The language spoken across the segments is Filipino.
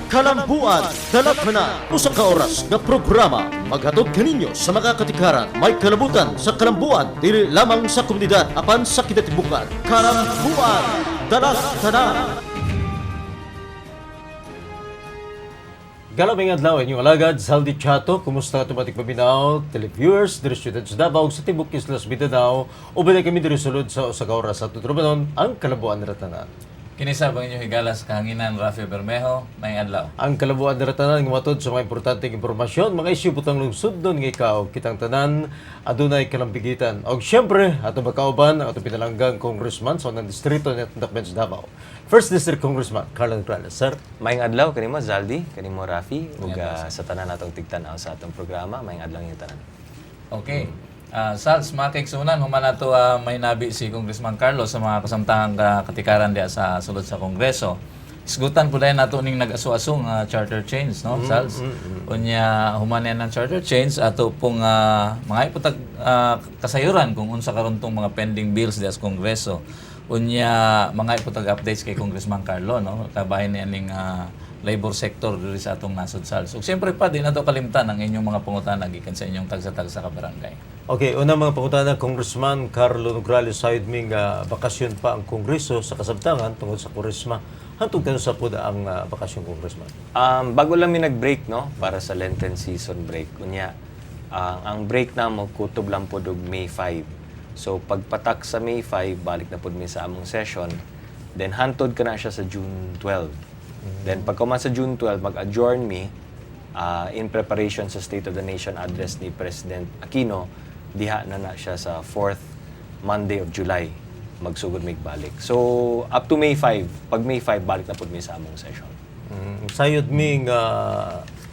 Kalambuan, dalagmana, usa ka oras nga programa maghatod kaninyo sa mga katikaran may kalabutan sa kalambuan dili lamang sa komunidad apan sa kinatibukan. Kalambuan, dalagtana. Galaming adlaw inyong alagad, Saldi Chato, kumusta tumatik paminaw, televiewers, diri students Davao, sa Tibok Islas Mindanao, o bilay kami diri sulod sa usa ka oras sa tutrubanon, ang Kalambuan Ratanan. Kinisa bang inyong higala sa kahanginan, Rafi Bermejo, may adlaw. Ang Kalambuan Ratanan nga matod sa mga importanteng impormasyon, mga isyu butang lungsod doon nga ikaw, kitang tanan, adunay kalambigitan. O siyempre, ato makauban, ato pinalanggang congressman sa unang distrito ng Tacloban Davao. First District Congressman, Carlo Nograles. Sir. Mayong adlaw, kanimo Zaldi, kanimo Rafi, ug sa tanan natong tigtanaw sa atong programa, mayong adlaw yung tanan. Okay. Sals, mga kaigsunan, human na ito may nabi si Congressman Carlos sa mga kasamtang katikaran diya sa sulod sa Kongreso. Isgutan po dahil nato ning nag-aso-asong charter change, no, Sals? Unya, human yan ng charter change, ato pong mga iputag kasayuran kung unsa karon tong mga pending bills diya sa Kongreso. Unya, mga iputag updates kay Congressman Carlo, no? Kabahin niya ning labor sector diri sa atong nasod Sals. Ug siyempre pa din nato kalimtan ang inyong mga pangutana gikan sa inyong tagsa-tagsa ka barangay. Okay, una mga pangutana, Congressman Carlo Nograles, sayod ming bakasyon pa ang Kongreso sa kasabtangan tungod sa Kurisma. Hantong kano sa puda ang bakasyon, Congressman? Bago lang mi nag-break, no, para sa Lenten season break. Kunya, ang break namo kutob lang pod og May 5. So pagpatak sa May 5, balik na pod mi sa among session. Then hantod ka na siya sa June 12. Then pagkaman sa June 12, mag-adjourn mi in preparation sa State of the Nation address ni President Aquino. Diha na siya sa 4th Monday of July magsugod mig balik. So up to May 5, pag May 5 balik na pud mi sa among session. Sayod ming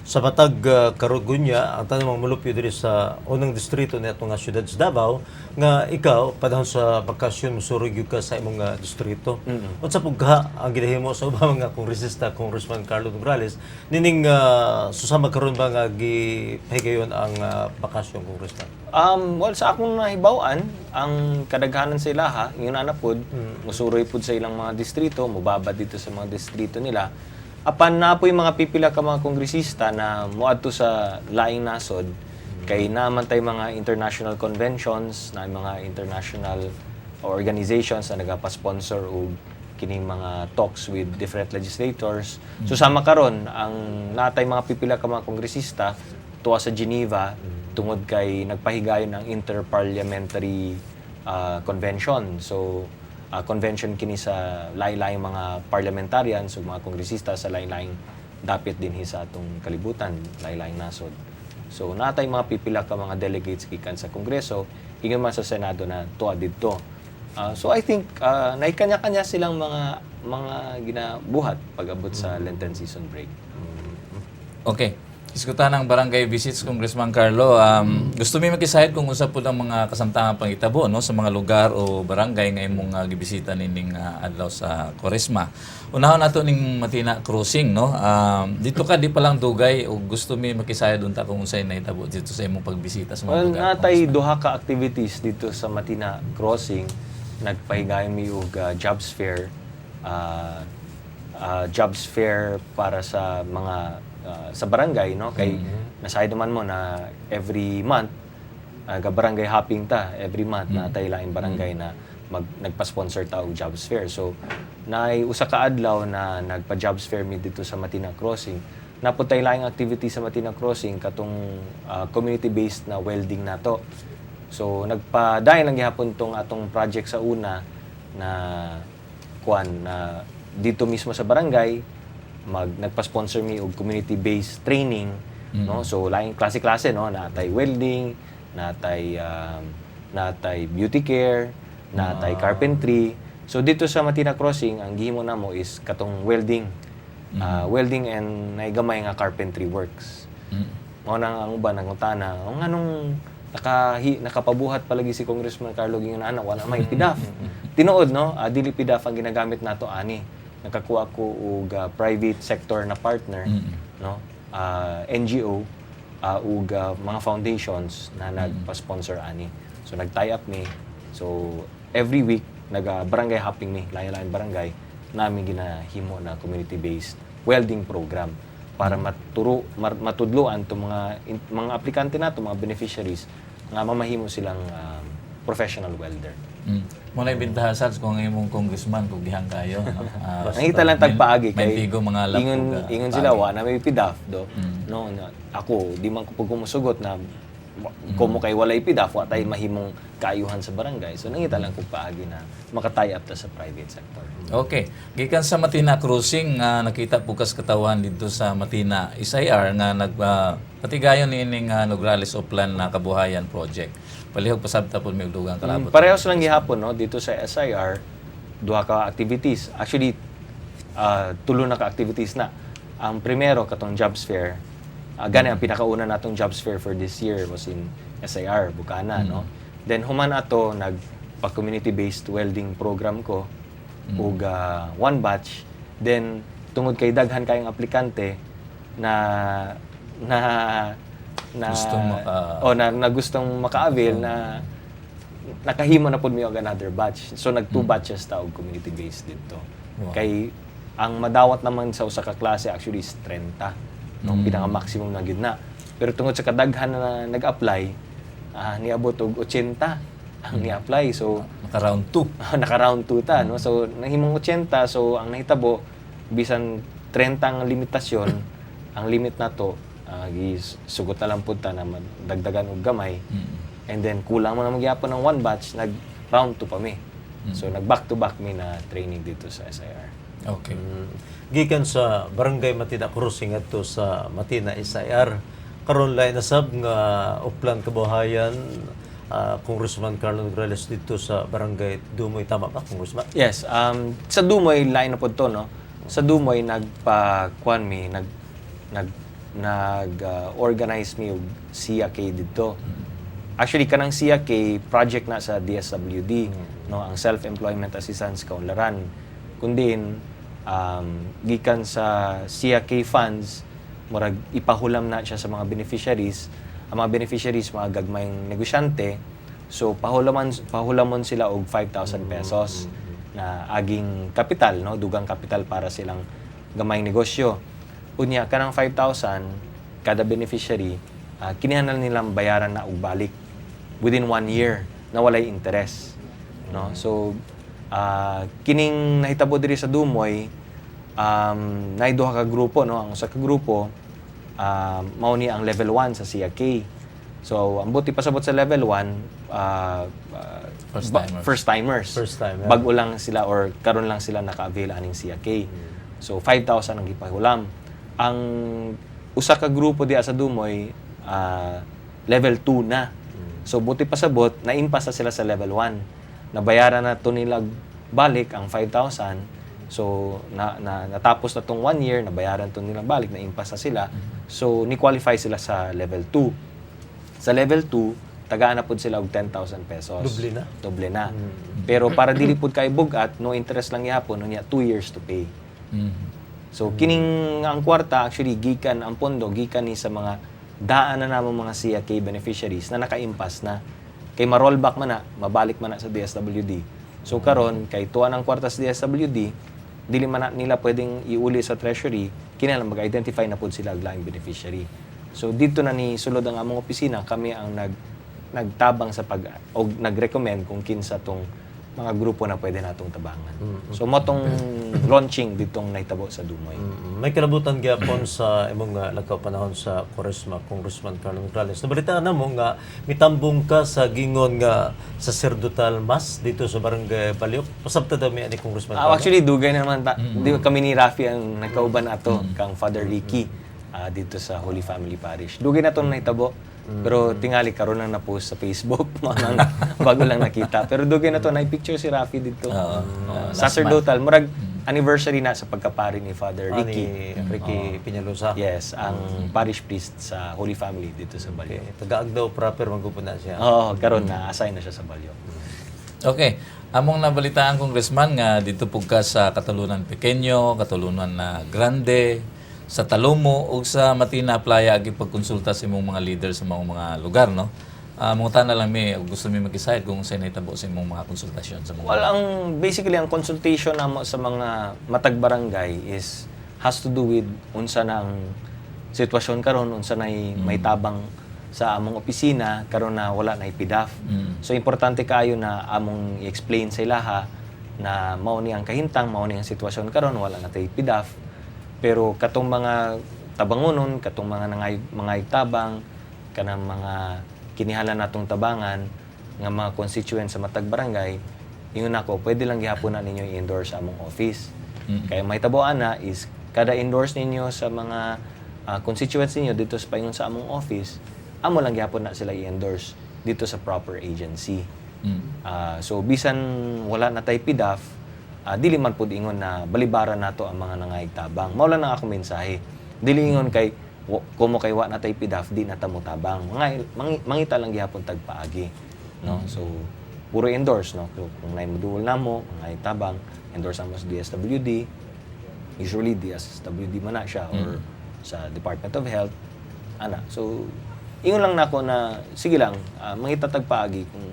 sa matag Karugunya, ang tanong mamulupyo diri sa unang distrito na itong siyudad sa Davao, nga ikaw, padahon sa bakasyon, musurog ka sa imong distrito. Unsa pugha ang ginahimo sa ubang mga kongresista, Congressman Carlo Nograles, nining susama karon ba nga gipahigayon ang bakasyon, Congressman? Well, sa akong nahibawan, ang kadaghanan sa ilaha, yun na pod, musuroy pod sa ilang mga distrito, mubabad dito sa mga distrito nila. Apan na po yung mga pipila ka mga kongresista na muadto sa laing nasod, kay naman tay mga international conventions, na mga international organizations na nagapa-sponsor og kining mga talks with different legislators. So sama karon ang natay mga pipila ka mga kongresista tuwa sa Geneva tungod kay nagpahigayon ng Interparliamentary Convention. So convention kini sa lain-laing mga parliamentarians o mga kongresista sa lain-laing dapit din sa atong kalibutan, lain-laing nasod. So natay mga pipila ka mga delegates gikan sa Kongreso, ingon man sa Senado na tuwa didto. So I think naikanya-kanya silang mga ginabuhat pag-abot sa Lenten season break. Okay. Iskutan ang barangay visits, Congressman Carlo. Gusto mi makisayad kung usap po ng mga kasamtangan pangitabo, no, sa mga lugar o barangay nga imong gibisita nining adlaw sa Kurisma. Unahon nato ning Matina Crossing, no. Dito ka di pa lang dugay o gusto mi makisayad unta kung unsay nahitabo dito sa imong pagbisita sa mga lugar. Natay duha ka activities dito sa Matina Crossing. Nagpahigayon mi og jobs fair. Jobs fair para sa mga sa barangay, no, kay nasayd naman mo na every month barangay hopping ta every month na tayo laing barangay na nagpa-sponsor ta og jobs fair. So naay usa ka adlaw na nagpa-jobs fair mi dito sa Matina Crossing. Naputay laing activity sa Matina Crossing katong community-based na welding nato. So nagpadayon lang gihapon tong atong project sa una na na dito mismo sa barangay nagpa-sponsor mi og community-based training, no, so laing klase-klase, no, natay welding, natay beauty care, natay carpentry. So dito sa Matina Crossing ang gihimo namo is katong welding, welding and naigamay nga carpentry works. Mao nang ang uban nangutana nganong nakapabuhat palagi si Congressman Carlo gingon ana wala may PDAF. Tinuod, no, dili PDAF ang ginagamit nato ani. Nakakuha ko og private sector na partner, no, NGO ug mga foundations na nagpa-sponsor ani. So nag-tie up mi. So every week barangay hopping mi, lain-lain barangay namin ginahimo na community-based welding program para matudloan to mga aplikante nato, mga beneficiaries nga mamahimo silang professional welder. Muna ibintahan sa kung imong congressman kung gihang kayo. No? Nangita lang tagpaagi may kay tigo mga lapog. ingon sila wa na may pidaf do. No, ako di man ko pug kumusugot na kumo kay walay pidaf wa tay mahimong kaayuhan sa barangay. So nangita lang kog paagi na maka-tie up ta sa private sector. Okay. Gikan sa Matina Crossing, nakita pukas katawan dito sa Matina SIR nga patigayon niining Nograles Oplan na Kabuhayan Project. Palihog pasabta po may dugang kalabot. Parehas lang gihapon no dito sa SIR, duha ka activities. Actually tulo na ka activities na. Ang primero katong jobs fair. Gani ang pinakauna natong jobs fair for this year was in SIR Bukana no. Then human ato community based welding program ko ug one batch. Then tungod kay daghan kayong aplikante na gustong maka-avail na nakahimo na pud mi og another batch. So nag two batches ta og community based dito. Wow. Kay ang madawat naman sa usa ka klase actually is 30 no pinaka maximum na gyud na. Pero tungod sa kadaghan na nag-apply niabot og 80 ang ni-apply. So Naka-round 2. naka-round 2 ta no. So nahimong 80 so ang nahitabo bisan 30 ang limitasyon ang limit na to sugot na lang punta na dagdagan og gamay. And then kulang mo na magyapon ng one batch nag round 2 pa mi. So nag back to back mi na training dito sa SIR. Okay. Gikan sa Barangay Matina Crossing adto sa Matina SIR karon lay nasab nga Oplan Kabuhayan Congressman Carlo Nograles dito sa Barangay Dumoy, tama ba Congressman? Yes, sa Dumoy lain na pod to no. Sa Dumoy organize mi og CIK dito. Actually kanang CIK project na sa DSWD no ang self-employment assistance kaunlaran. Kundin gikan sa CIK funds murag ipahulam na siya sa mga beneficiaries. Ang mga beneficiaries mga gagmayng negosyante. So pahulamon sila og 5,000 pesos na aging kapital no, dugang kapital para silang gamayng negosyo. Unya kanang 5,000 kada beneficiary kinahanglan nilang bayaran na og balik within 1 year na walay interest no. So kining nahitabo diri sa Dumoy nay duha ka grupo no. Ang usa ka grupo mao ni ang level 1 sa CIK. So ang buti pasabot sa level 1 first timers. Bag-o lang sila or karon lang sila naka-avail aning CIK. So 5,000 ang gipahulam. Ang usa ka grupo diya sa Dumoy level 2 na. So buti pasabot naimpas na sila sa level 1. Nabayaran na to nila balik ang 5,000. So natapos na tong 1 year, nabayaran to nila balik, naimpas na sila. So ni-qualify sila sa level 2. Sa level 2, tagaan na pud sila og 10,000 pesos. Doble na. Pero para dili pud kay bugat, no interest lang gyapon, unya 2 years to pay. So kining ang kwarta actually gikan ang pondo gikan ni sa mga daan na namang mga CIK beneficiaries na nakaimpas na. Kay ma-rollback man na, mabalik man na sa DSWD. So karon kay tuwa ng kwarta sa DSWD, dili man na nila pwedeng iuli sa treasury, kinahanglan mag-identify na pud sila og laing beneficiary. So dito na ni sulod ang among opisina, kami ang nagtabang sa nag-recommend kung kinsa tong mga grupo na pwede natong tabangan. So mo tong launching ditong nahitabo sa Dumoy. May kalabutan gyapon sa imong lakaw panahon sa Congressman Carlo Nograles. Nabalitaan na mo nga mitambong ka sa gingon nga sacerdotal mass dito sa Barangay Baliok. Pasabta daw mi ani Congressman Carlo. Actually dugay na naman di kami ni Rafi ang nagkauban ato kang Father Ricky dito sa Holy Family Parish. Dugay na to nahitabo. Pero tingali karon lang na-post sa Facebook, bago lang nakita. Pero dugay na to, na-picture si Rafi dito. Sacerdotal, murag anniversary na sa pagkapari ni Father Ricky. Ricky Peñalosa. Yes, ang parish priest sa Holy Family dito sa Balyo. Tagaag daw proper magpupuna siya. Oo, karon na assign na siya sa Balyo. Okay. Among nabalitaan Congressman nga dito pug ka sa Katulunan Pequeño, Katulunan na Grande, sa Talomo o sa Matina Playa agi pagkonsulta sa imong mga leader sa mga lugar no. Mga na lang mi gusto mi mag-decide kung sa nahitabo sa imong mga konsultasyon sa mga. Well, basically ang consultation namo sa mga matag barangay is has to do with unsa na ang sitwasyon karon, unsa nay may tabang sa among opisina karon na wala na PDAF. So importante kaayo na among i-explain sa ilaha na mao ni ang kahintang, mao ni ang sitwasyon karon, wala na tay PDAF. Pero katong mga tabangonon, katong mga tabang, kanang mga kinihalan natong tabangan nga mga constituents sa matag barangay, ingon ako, pwede lang gihapon na ninyo i-endorse sa among office. Kaya may tabuan na is kada endorse ninyo sa mga constituents ninyo dito sa paingon sa among office, amo lang gihapon na sila i-endorse dito sa proper agency. So bisan wala na tay PDAF, dili man pud ingon na balibaran nato ang mga nangaytabang. Mao lang ang akong mensahe. Dili ingon kay kumo kay wa na tay PDAF di na ta mo tabang. Mangita lang gihapon tagpaagi, no? So puro endorse, no? Kung nay modul namo mga tabang, endorse amo sa DSWD. Usually DSWD man na siya or sa Department of Health ana. So ingon lang nako na sige lang, mangita tagpaagi kung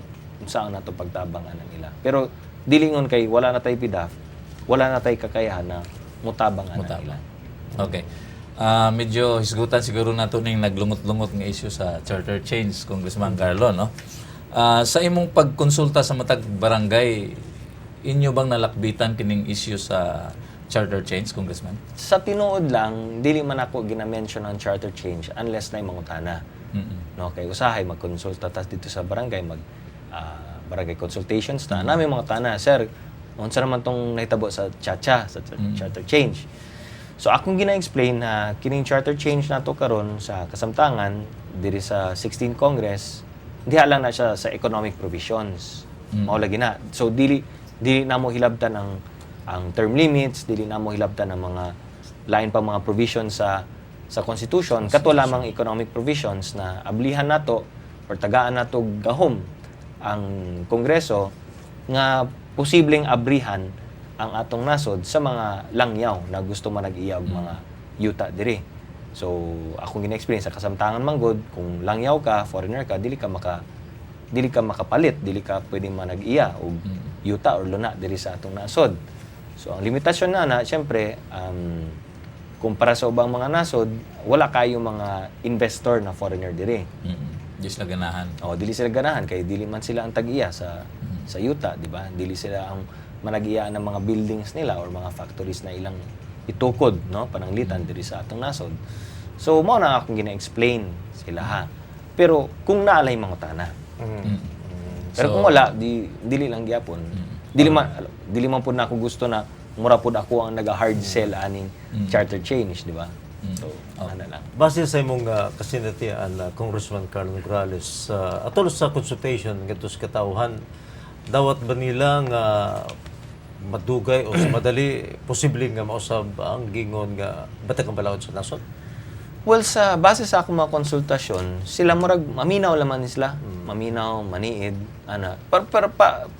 saan nato pagtabangan nila. Pero dili ingon kay wala na tay PDAF, wala na tay kakayahan na mutabangan nila. Okay. Medyo hisgutan siguro nato ning naglungot-lungot nga issue sa charter change, Congressman Carlo, no? Sa imong pagkonsulta sa matag barangay, inyo bang nalakbitan kining issue sa charter change, Congressman? Sa tinuod lang, dili man ako gina-mention ang charter change unless na mangutana. No, kay usahay magkonsulta tas dito sa barangay barangay consultations na namin mga tana, sir, unsa naman tong nahitabo sa chacha sa charter change. So akong gina-explain na kining charter change nato karon sa kasamtangan diri sa 16th Congress, diha lang na siya sa economic provisions. Mao lagi na. So dili na mo hilabtan ang term limits, dili na mo hilabtan ang mga lain pa mga provisions sa Constitution, kato lamang economic provisions na ablihan nato or tagaan nato gahom ang Kongreso nga posibleng abrihan ang atong nasod sa mga langyaw na gusto manag-iya og mga yuta diri. So akong gina-explain sa kasamtangan manggod, kung langyaw ka, foreigner ka, dili ka makapalit, dili ka pwedeng manag-iya og yuta or luna diri sa atong nasod. So ang limitasyon na syempre kumpara sa ubang mga nasod, wala kayo mga investor na foreigner diri. Di sila ganahan. Dili sila ganahan kay dili man sila ang tag-iya sa yuta, di ba? Dili sila ang manag-iya ng mga buildings nila or mga factories na ilang itukod, no, pananglitan diri sa atong nasod. So mao na akong gina-explain sila ha. Pero kung naalay mangutana. Pero kung wala, dili lang gyapon. Dili man pud na ako gusto na mura pud ako ang naga-hard sell aning charter change, di ba? So, ano lang. Base sa imong kasinatian, Congressman Carlo Nograles, atol sa consultation ngadto sa katawhan, dawat ba nila nga madugay o sa madali posible nga mausab ang gingon nga batag ang balaod sa nasod? Well, base sa akong mga konsultasyon, sila murag maminaw laman sila, maminaw, maniid, ana.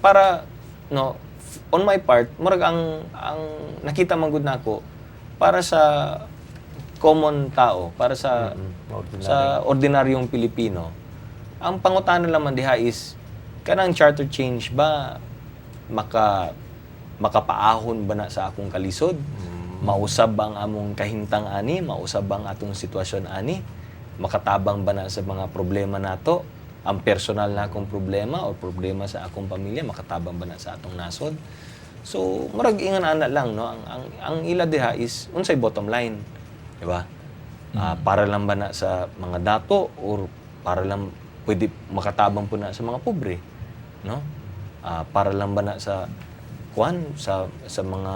Para no, on my part, murag ang nakita man gud nako para sa common tao, para sa ordinaryong Pilipino. Ang pangutana lamang diha is kanang charter change ba makapaahon ba na sa akong kalisod? Mausab bang among kahintang ani? Mausab bang atong sitwasyon ani? Makatabang ba na sa mga problema nato? Ang personal na akong problema o problema sa akong pamilya, makatabang ba na sa atong nasod? So, murag ingan ana lang, no? Ang ila diha is unsay bottom line, di ba? Para lang ba na sa mga dato or para lang pwede makatabang po na sa mga pobre, no? Para lang ba na sa sa mga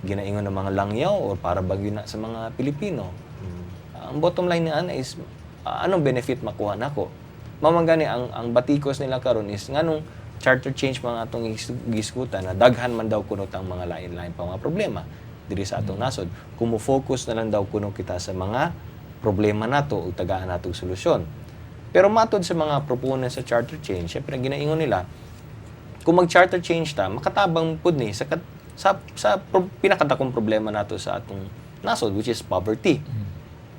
ginaingon ng mga langyaw or para ba na sa mga Pilipino? Ang bottom line na is anong benefit makuha nako? Mamangani ang batikos nila karon is nganong charter change mga atong giskutan na daghan man daw kuno ang mga lain-lain pa mga problema diri sa atong nasod. Kumo-focus na lang daw kuno kita sa mga problema nato ug tagaan natong solusyon. Pero matod sa mga proponents sa charter change, syempre ginaingon nila kung mag-charter change ta, makatabang pud ni sa pinakadakong problema nato sa atong nasod, which is poverty.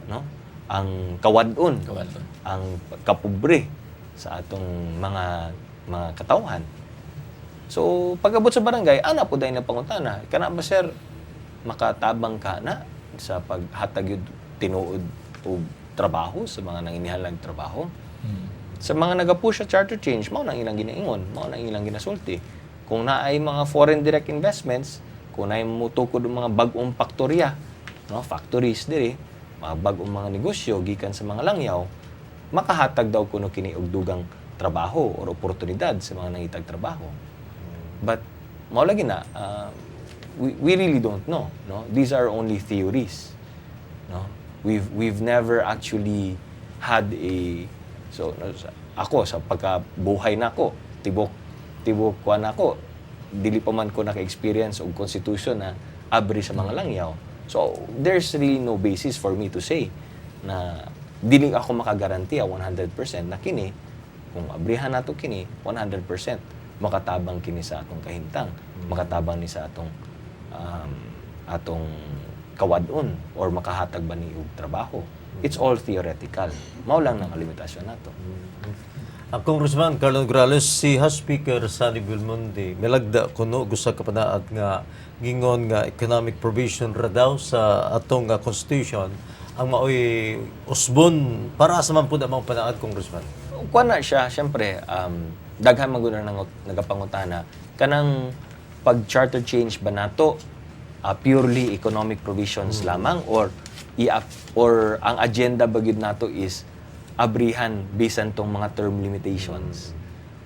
No? Ang kawadon, ang kapobre sa atong mga katawhan. So, pag-abot sa barangay, ana po dahil na pangutana. Kana ba, sir, makatabang ka na? sa paghatag yun tinuod o trabaho sa mga nanginihanglan trabaho. Sa mga nagapush sa charter change, mao nang ilang ginaingon, mao nang ilang ginasulti. Kung naay mga foreign direct investments, kung naay mutukod ang mga bag-ong faktorya, no, factories diri, mga bag-ong mga negosyo gikan sa mga langyaw, makahatag daw kuno kini og dugang trabaho or oportunidad sa mga nangitag trabaho. But mao lagi na we really don't know, no? These are only theories, no? We've never actually had a ako sa pagkabuhay nako tibok kuan ako dili pa man ko naka-experience og constitution na abri sa mga langyaw. So there's really no basis for me to say na dili ako makagarantiya 100% na kini kung abrihan nato kini 100% makatabang kini sa atong kahimtang, makatabang ni sa atong kawadon or makahatag ba ni og trabaho. It's all theoretical. Mao lang ang limitasyon nato. Ang Congressman Carlo Nograles, si House Speaker Sonny Belmonte, milagda kuno gusto ka panaad nga gingon nga economic provision ra daw sa atong constitution ang maoy usbon para sa man pud ang mga panaad, Congressman. Kuha na siya, syempre, daghan maguna nagapangutana kanang pag-charter change ba nato purely economic provisions lamang or ang agenda bagid nato is abrihan bisan tong mga term limitations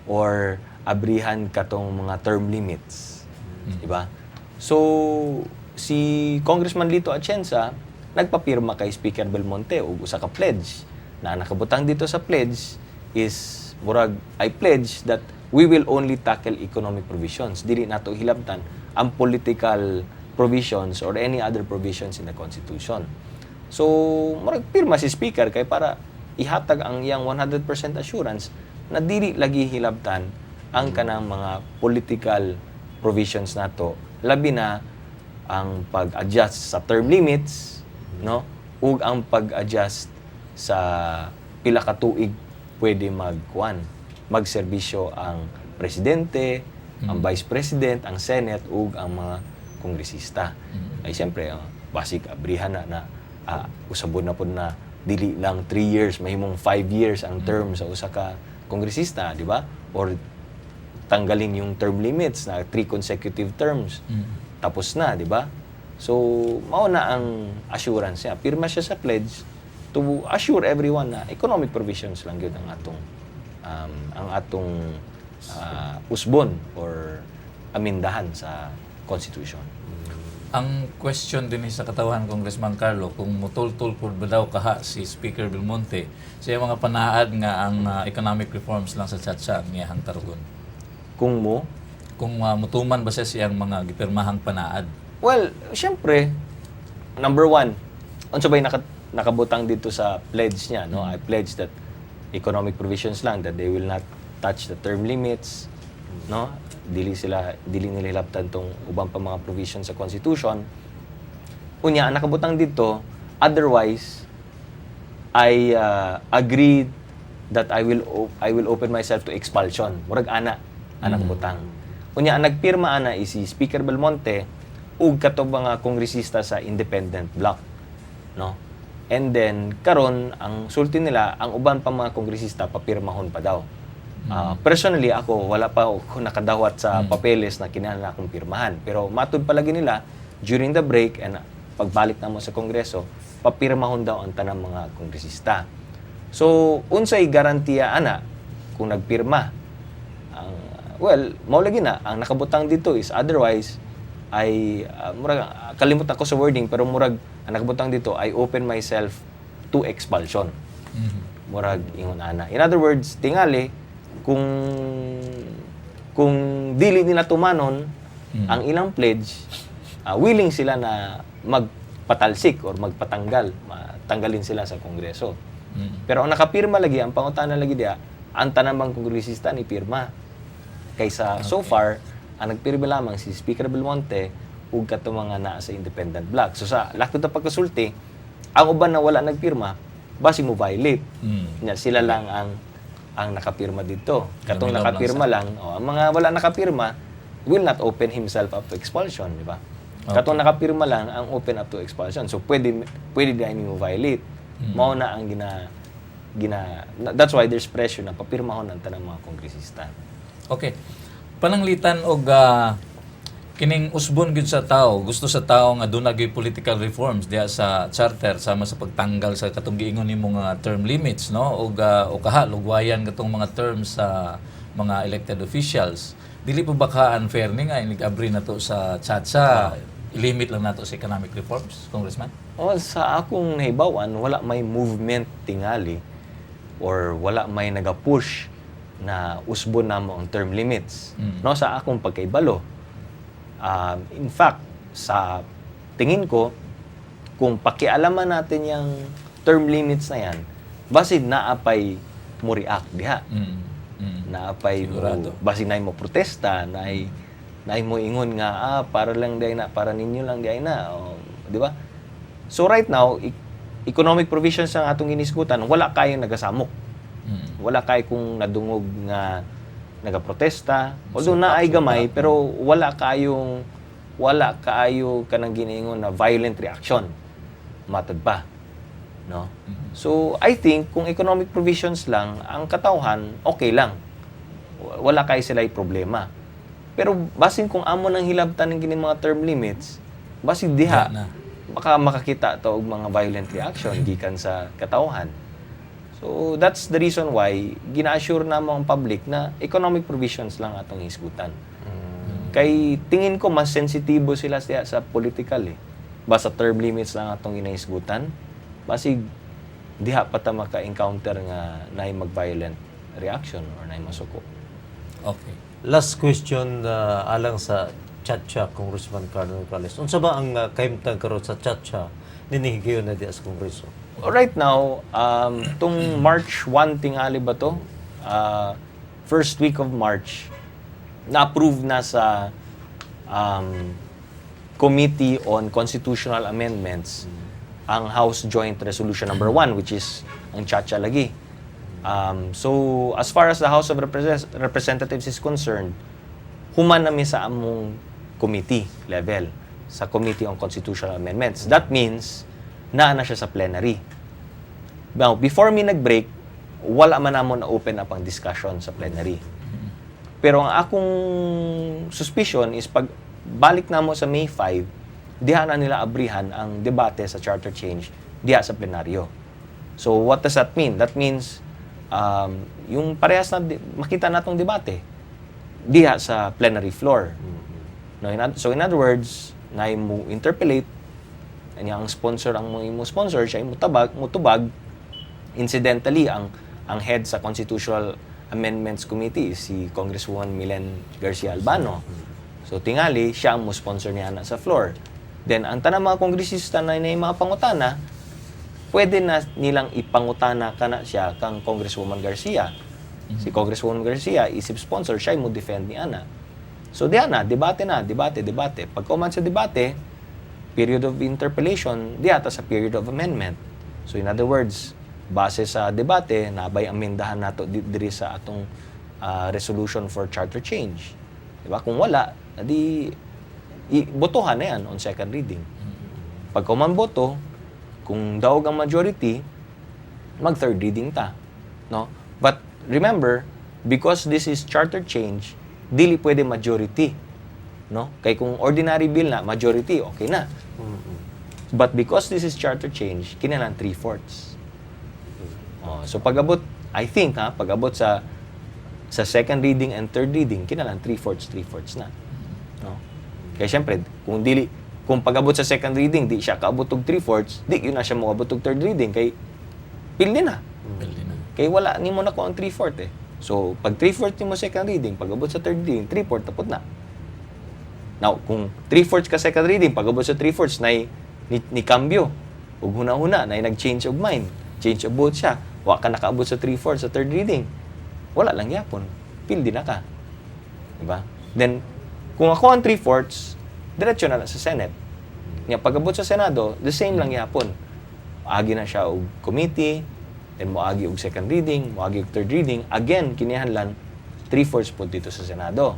or abrihan katong mga term limits, di ba? So si Congressman Lito Atienza nagpapirma kay Speaker Belmonte og usa ka pledge na nakabutang dito sa pledge is murag I pledge that we will only tackle economic provisions, dili nato hilabtan ang political provisions or any other provisions in the Constitution. So, murag pirma si Speaker kay para ihatag ang iyang 100% assurance na dili lagi hilabtan ang kanang mga political provisions nato, labi na ang pag-adjust sa term limits, no, ug ang pag-adjust sa pila ka tuig pwede magserbisyo ang presidente, ang vice president, ang senate ug ang mga kongresista. Ay siyempre, basic abrihan na usabon na po na dili lang 3 years, mahimong 5 years ang term sa usa ka kongresista, di ba? Or tanggalin yung term limits na 3 consecutive terms. Tapos na, di ba? So, mao na ang assurance niya. Pirma siya sa pledge to assure everyone na economic provisions lang yun ang atong usbon or amindahan sa Constitution. Ang question din sa katawan, Congressman Carlo, kung mutultul po ba daw kaha si Speaker Belmonte sa mga panaad nga ang economic reforms lang sa Chatsa ang iyahang tarugon. Kung mutuman ba siya siyang mga gipirmahang panaad? well, syempre, number one, unsa bay nakabutang dito sa pledge niya, no? I pledge that economic provisions lang, that they will not touch the term limits, no? Dili nila hilabtan tong ubang pa mga provisions sa Constitution. Unya, ang nakabutang dito, otherwise, I agreed that I will open myself to expulsion. Murag ana nakabutang. Unya, ang nagpirma ana is si Speaker Belmonte ug katong mga kongresista sa independent bloc, no? And then karon ang sulti nila, ang uban pa mga kongresista papirmahon pa daw. Personally, ako, wala pa ako nakadawat sa papeles na kinahanglan akong pirmahan. Pero matud palagi nila, during the break and pagbalik na mo sa Kongreso, papirmahon daw ang tanang mga kongresista. So, unsay garantiya ana kung nagpirma? Mao lagi na. Ang nakabutang dito is otherwise, murag, kalimutan ko sa wording, pero murag, ang nakabutang dito, I open myself to expulsion. Murag, ingon ana. In other words, tingali, kung dili nila tumanon ang ilang pledge, willing sila na magpatalsik or magpatanggal, tanggalin sila sa Kongreso. Pero ang nakapirma lagi, ang pangutana lagi diya, ang tanang kongresista ni pirma. Kaysa so far, ang nagpirma lamang si Speaker Belmonte ug kato mga naa sa independent bloc. So sa lakto ta pagkasulti, ang uban na wala nagpirma, basi mo violate. Sila lang ang nakapirma dito. Katong nakapirma lang, ang mga wala nakapirma will not open himself up to expulsion, di ba? Katong nakapirma lang ang open up to expansion. So pwede din mo violate. Mao na ang that's why there's pressure na papirmahon ang tanang mga kongresista. Okay. Pananglitan og kining usbon gyud sa tao, gusto sa tao nga dunay political reforms diha sa charter sama sa pagtanggal sa katong giingon nimo nga term limits, no? Og lugwayan katong mga terms sa mga elected officials. Dili pa ba ka unfair ni nga inig-abri na to sa chatsa, limit lang nato sa economic reforms, Congressman? O, sa akong nahibawan, wala may movement tingali or wala may nagapush na usbon namo ang term limits. No, sa akong pagkaibalo. In fact, sa tingin ko, kung pakialaman natin yung term limits na yan, basid naapay mo react diha. Naapay mo, basid na mo protesta, na mo ingon nga, para lang diay na, para ninyo lang diay na. Di ba? So right now, economic provisions ang atong ginisgutan, wala kayo nagasamok. Wala kayo kung nadungog nga nagaprotesta. Although na ay gamay, pero wala kayo kanang giningon na violent reaction. Matod pa. No? So, I think, kung economic provisions lang, ang katawhan, okay lang. Wala kayo sila'y problema. Pero, basin kung amo ng hilabtan ng gining mga term limits, basin diha, baka makakita to og mga violent reaction gikan sa katawhan. So, that's the reason why gina-assure na mo ang public na economic provisions lang atong hisgutan. Kay tingin ko mas sensitibo sila sa political eh. Basta term limits lang atong ginahisgutan, basig diha pa ta maka-encounter nga naay mag-violent reaction or naay masuko. Okay. Last question alang sa chatcha, Congressman Carlo Nograles. Unsa ba ang kahimtang karon sa chatcha ninihigayon na diya sa Kongreso? Right now, tung March 1 tingali ba to? First week of March, na-approve na sa Committee on Constitutional Amendments ang House Joint Resolution number 1, which is ang chatcha lagi. So, as far as the House of Representatives is concerned, human nami sa among committee level, sa Committee on Constitutional Amendments. That means, naa na siya sa plenary. Now, before me nag-break, wala man namon na open up ang discussion sa plenary. Pero ang akong suspicion is pag balik na mo sa May 5, diha na nila abrihan ang debate sa charter change diha sa plenaryo. So, what does that mean? That means, yung parehas na makita natong debate diha sa plenary floor. No, so, in other words, na mo interpellate, ang sponsor ang mo sponsor, siya mutubag. Incidentally, ang head sa Constitutional Amendments Committee si Congresswoman Milen Garcia Albano. So, tingali, siya ang mo-sponsor niya na sa floor. Then, ang tanang mga kongresista na mga pangutana, pwede na nilang ipangutana ka na siya kang Congresswoman Garcia. Si Congresswoman Garcia, isip sponsor, siya mo defend ni Ana. So, diyan na, debate. Pag kuman sa debate, period of interpellation, diata sa period of amendment. So, in other words, base sa debate, nabay amendahan nato diri sa atong resolution for charter change. Diba? Kung wala, botohan na yan on second reading. Pag kuman boto, kung daog ang majority, mag third reading ta. No? But remember, because this is charter change, dili pwede majority. No? Kay kung ordinary bill na, majority, okay na. But because this is charter change, kinahanglan 3/4. So pag-abot, I think, pag-abot sa second reading and third reading, kinahanglan 3/4 na. No? Kaya syempre, kung pag-abot sa second reading, di siya kaabot og 3/4, di yun na siya moabot og third reading, kay pildi na. Kay wala ni mo na ko ang 3/4 eh. So, pag 3/4 mo second reading, pag-abot sa third reading, 3/4 tapos na. Now, kung 3/4 ka second reading, pag-abot sa 3/4 ni cambio, ug huna-huna na nag-change of mind, change of vote siya, wa ka nakaabot sa 3/4 sa third reading, wala lang yapon, pildi na ka. Diba? Then, kung ako ang 3/4, diretso na sa Senate. Nga, pag-abot sa Senado, the same lang yapon. Agi na siya og committee, then moagi og second reading, moagi og third reading, again, kinahanglan 3/4 po dito sa Senado.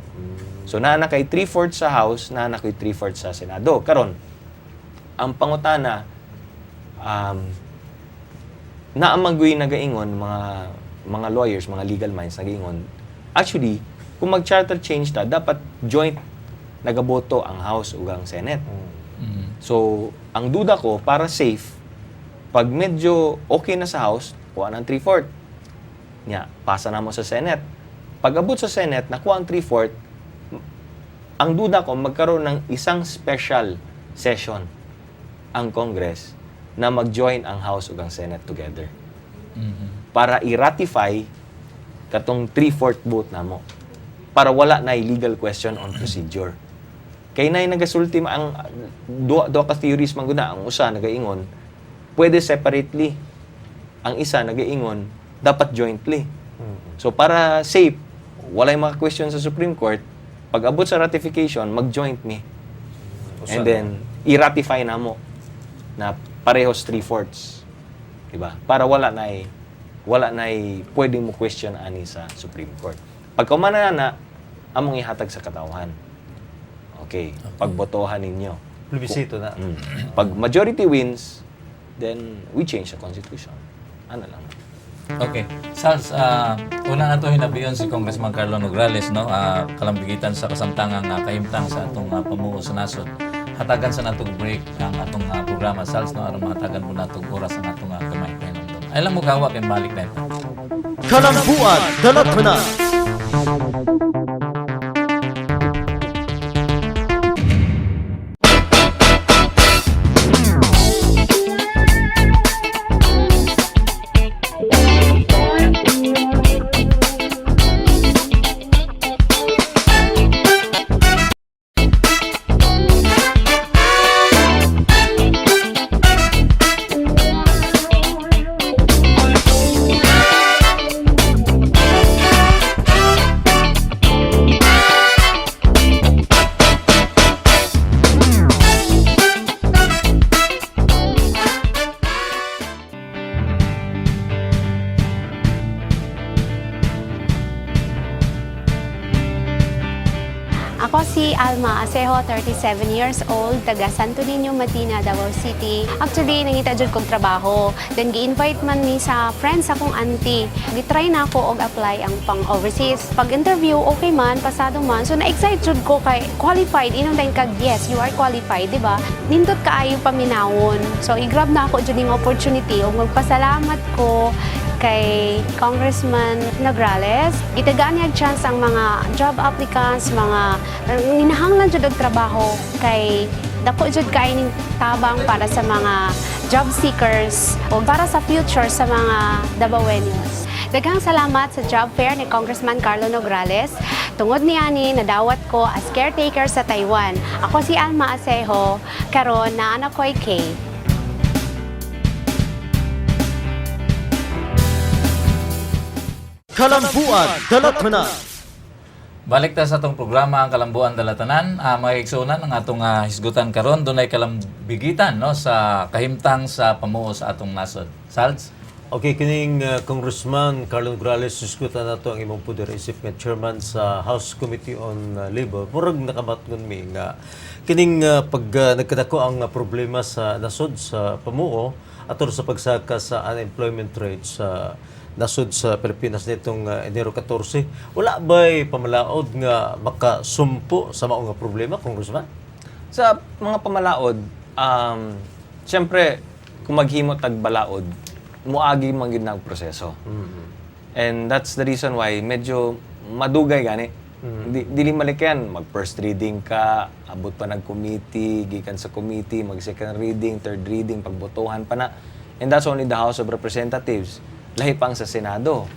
So naana kay 3/4 sa House, naana kay 3/4 sa Senado. Karon, ang pangutana naamagoy nagaingon mga lawyers, mga legal minds nagaingon. Actually, kung mag-charter change ta, dapat joint nagaboto ang House ug ang Senate. So, ang duda ko, para safe, pag medyo okay na sa House, kuha ng 3/4. Nya, pasa na mo sa Senate. Pag abot sa Senate, nakuha ang 3/4, ang duda ko, magkaroon ng isang special session ang Congress na mag-join ang House ug ang Senate together. Para i-ratify katong 3/4 vote na mo. Para wala na legal question on procedure. Kay nay nagasulti ang do ka theories man guna, ang usa nagaingon pwede separately, ang isa nagaingon dapat jointly. So para safe, walay mga question sa Supreme Court, pag abot sa ratification, mag-joint me. And then i-ratify na mo na parehos 3/4. Diba? Para wala na pwede mo question ani sa Supreme Court. Pag kumana na, among ihatag sa katawhan. Okay. Pagbotohan ninyo. Plebisito na. Pag majority wins, then we change the Constitution. Ano lang. Okay. Sals, una na ito hinabiyon si Congressman Carlo Nograles, no? Kalambigitan sa kasamtangang kahimtang sa atong pamuo sa nasod. Hatagan sa natong break ang atong programa, Sals, no? Aron mahatagan mo natong oras ang atong kamay. Ay lang mo gawa kay balik na ito. Kalambuan, dalat na. Ako si Alma Acejo, 37 years old, taga Santo Niño, Matina, Davao City. Actually, nangita dyan kong trabaho. Then, gi-invite man ni sa friends akong auntie. Gitry na ako og apply ang pang overseas. Pag interview, okay man, pasado man. So, na-excite jud ko kay qualified. Inong dahil kag, yes, you are qualified, di ba? Nindot kaayo paminawon. So, i-grab na ako dyan yung opportunity. O magpasalamat ko kay Congressman Nograles. Gitagaan niya chance ang mga job applicants, mga ninahanglan jud og trabaho kay dako jud kay ning tabang para sa mga job seekers o para sa future sa mga Davaoenos. Daghang salamat sa job fair ni Congressman Carlo Nograles. Tungod niani nadawat ko as caretaker sa Taiwan. Ako si Alma Acejo, karon naa na ko'y Kay. Kalambuan, dalat na. Balik ta sa atong programa ang Kalambuan Dalatanan. Mga igsunan ang atong hisgutan karon dunay kalambigitan no sa kahimtang sa pamuo sa atong nasod. Salds? Okay, kining Congressman Carlo Nograles, suskutan na to ang imong poder isip nga chairman sa House Committee on Labor. Murag nakamatngon mi nga kining pag nagkadako ang problema sa nasod sa pamuo atol sa pagsaka sa unemployment rate sa nasod sa Pilipinas nitong Enero 14. Wala ba'y pamalaod nga makasumpo sa maong nga problema, Congressman? Sa mga pamalaod, siyempre, kung maghimo tagbalaod, muagi man gid nang proseso. And that's the reason why medyo madugay gani. Dili malikyan, mag first reading ka, abot pa ng committee, gikan sa committee, mag second reading, third reading, pagbotohan pa na. And that's only the House of Representatives. Lahi pang sa Senado.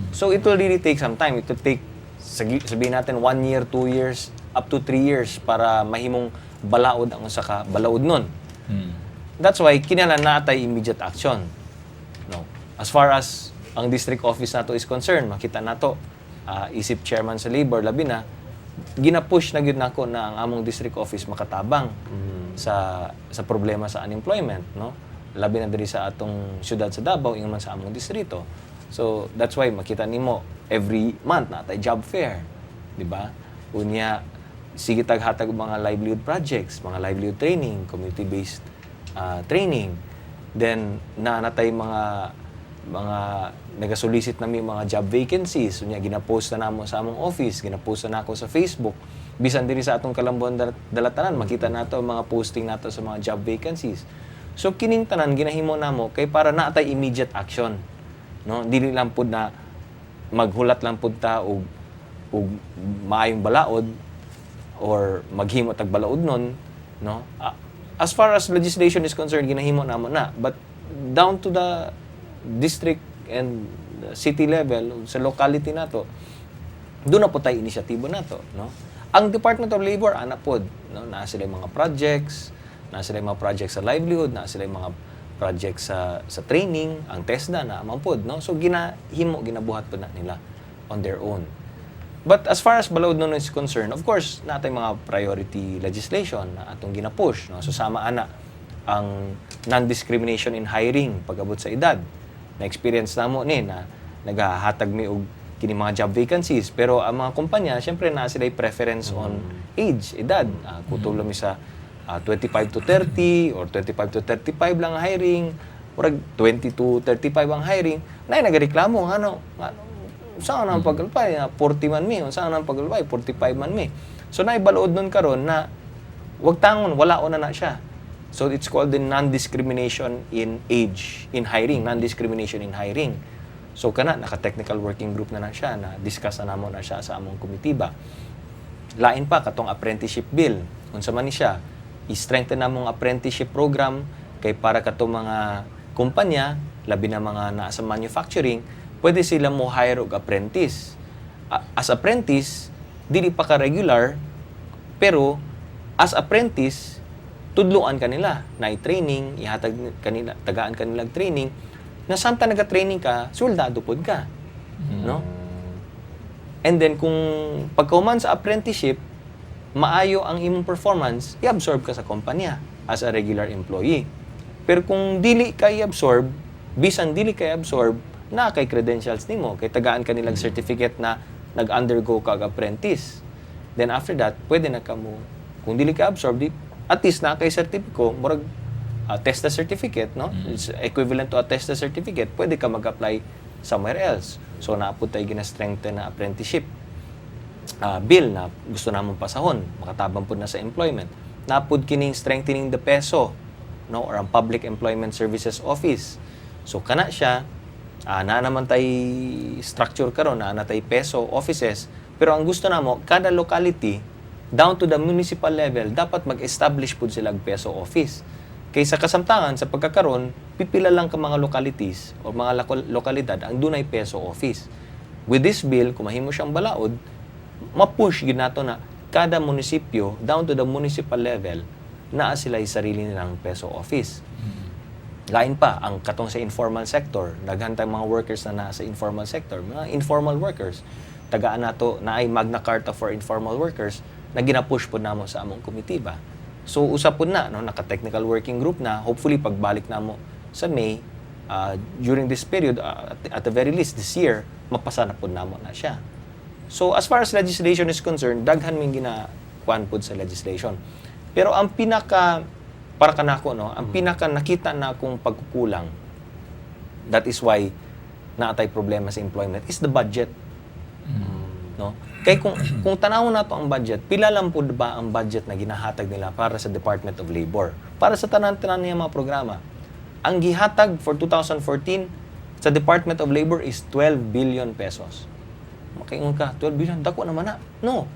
So it will really take some time. It will take, sabihin natin, 1 year, 2 years, up to 3 years para mahimong balaod ang usa ka balaod nun. That's why kinahanglan natay immediate action. No. As far as ang district office nato is concerned, makita nato isip chairman sa labor labi na gina-push na gyud nako na ang among district office makatabang sa problema sa unemployment, no. Labi na diri sa atong syudad sa Davao ingon man sa among distrito. So that's why makita nimo every month natay job fair, di ba? Unya sige taghatag og mga livelihood projects, mga livelihood training, community-based training. Then natay mga nagasulisit nami mga job vacancies, unya gina-post na namo sa among office, gina-post na nako sa Facebook. Bisan diri sa atong Kalambon dalatanan makita nato ang mga posting nato sa mga job vacancies. So kining tanan ginahimo namo kay para natay immediate action, no? Dili lang pud na maghulat lang pud ta og maayong balaod or maghimo tag balaod nun, no? As far as legislation is concerned, ginahimo namo na, but down to the district and the city level sa locality nato, doon na po tayo inisyatibo nato, no? Ang Department of Labor ana pod, no? Na sila mga projects, na sila mga projects sa livelihood, na sila mga projects sa training, ang TESDA na amang pod, no? So ginabuhat po na nila on their own. But as far as balaod nun is concerned, of course, natay mga priority legislation na atong ginapush, no? So sama ana ang non-discrimination in hiring pag-abot sa edad. Na-experience namo ni na nagahatag mi og kini mga job vacancies, pero ang mga kumpanya syempre na sila preference on age, edad. Kutulo mi sa 25 to 30 or 25 to 35 lang ang hiring, murag 20 to 35 ang hiring. Nay nagareklamo ano saan ang pagalpay 40 man mi, saan ang pagalpay 45 man mi. So naibalood nun karon na wag tangon wala na siya. So it's called the non-discrimination in age in hiring, non-discrimination in hiring. So kana naka-technical working group na siya, na discuss na namo na siya sa among komitiba. Lain pa katong apprenticeship bill. Unsa man ni siya, i-strengthen namong apprenticeship program kay para katong mga kumpanya, labi na mga naa sa manufacturing, pwede sila mo hire og apprentice. As apprentice, dili pa ka regular, pero as apprentice, tudloan kanila na i-training, ihatag kanila, tagaan kanila training, na samtang naga-training ka, suldado pod ka. No? And then kung pagkauman sa apprenticeship, maayo ang imong performance, i-absorb ka sa kumpanya as a regular employee. Pero kung dili ka i-absorb, bisan dili ka i-absorb, na kay credentials nimo, kay tagaan kanilang certificate na nag-undergo ka apprentice. Then after that, pwede na ka mo, kung dili ka absorb, at least na kay certificate, murag TESDA certificate, no? It's equivalent to a TESDA certificate. Pwede ka mag-apply somewhere else. So, naapod tayo gina-strengthen na apprenticeship bill na gusto namon pasahon. Makatabang po na sa employment. Naapod kining strengthening the PESO, no? Or ang Public Employment Services Office. So, kana siya, na naman tayo structure karon na tayo PESO offices. Pero ang gusto namo, kada locality, down to the municipal level, dapat mag-establish po sila PESO office. Kaysa kasamtangan sa pagkakaroon, pipila lang ka mga localities o mga lokalidad ang dunay PESO office. With this bill, kung mahimo siyang balaod, mapush yun nato na kada munisipyo, down to the municipal level, naa sila yung sarili nilang PESO office. Lain pa, ang katong sa informal sector, naghantang mga workers na nasa informal sector, mga informal workers, tagaan nato na ay Magna Carta for informal workers, na ginapush po namo sa among komitiba. So, usap po na, no? Naka-technical working group na. Hopefully, pagbalik na mo sa May, during this period, at the very least, this year, mapasa na po na mo na siya. So, as far as legislation is concerned, daghan ming ginakuan po sa legislation. Pero ang pinaka, para kanako, no? Ang pinaka nakita na akong pagkukulang, that is why naatay problema sa employment, is the budget. No? Kaya kung tanawon nato ang budget, pila lang po ba ang budget na ginahatag nila para sa Department of Labor? Para sa tanan-tanan niya mga programa. Ang gihatag for 2014 sa Department of Labor is 12 billion pesos. Makaingon ka, 12 billion, dako naman na. No.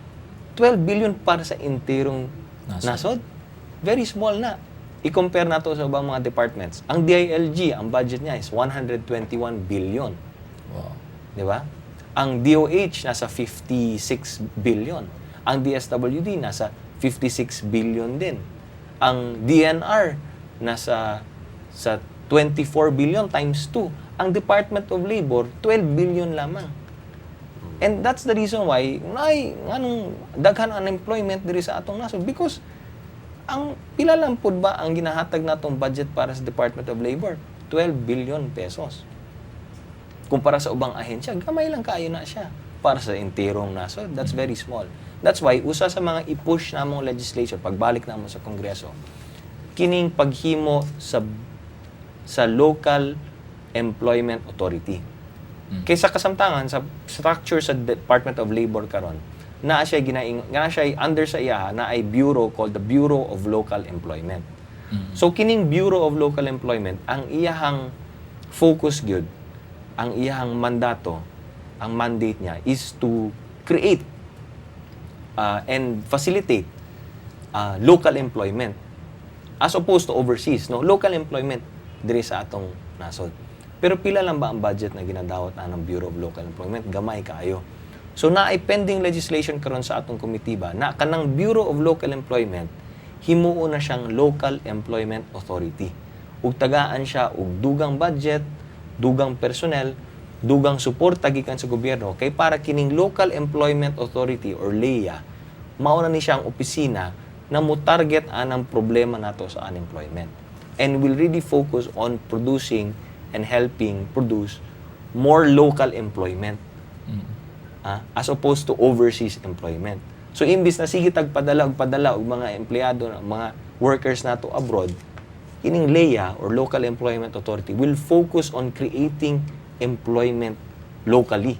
12 billion para sa entirong nasod. Very small na. I-compare nato sa ibang mga departments. Ang DILG, ang budget niya is 121 billion. Wow. Di ba? Ang DOH nasa 56 billion. Ang DSWD nasa 56 billion din. Ang DNR nasa 24 billion times 2. Ang Department of Labor 12 billion lamang. And that's the reason why nganong daghan unemployment diri sa atong nasod, because ang pila lang pud ba ang ginahatag natong budget para sa Department of Labor? 12 billion pesos. kumpara sa ubang ahensya, gamay lang kayo na siya. Para sa enterong nasod, that's very small. That's why, usa sa mga i-push namong legislation, pagbalik namo sa Kongreso, kining paghimo sa local employment authority. Kaysa kasamtangan, sa structure sa Department of Labor karon, na siya under sa iya na ay bureau called the Bureau of Local Employment. So kining Bureau of Local Employment, ang iyahang focus gyud, ang iyahang mandato, ang mandate niya is to create and facilitate local employment as opposed to overseas, no? Local employment diri sa atong nasod. Pero pila lang ba ang budget na ginadawat ng Bureau of Local Employment? Gamay kaayo. So naay pending legislation karon sa atong komitiba na kanang Bureau of Local Employment himuo na siyang Local Employment Authority. Ug tagaan siya og dugang budget, dugang personnel, dugang suporta gikan sa gobyerno kay para kining Local Employment Authority or LEA mao na ni siyang opisina na mo target anang problema nato sa unemployment and will really focus on producing and helping produce more local employment as opposed to overseas employment. So imbis na sige padala og mga empleyado, mga workers nato abroad, kining LEA or Local Employment Authority will focus on creating employment locally,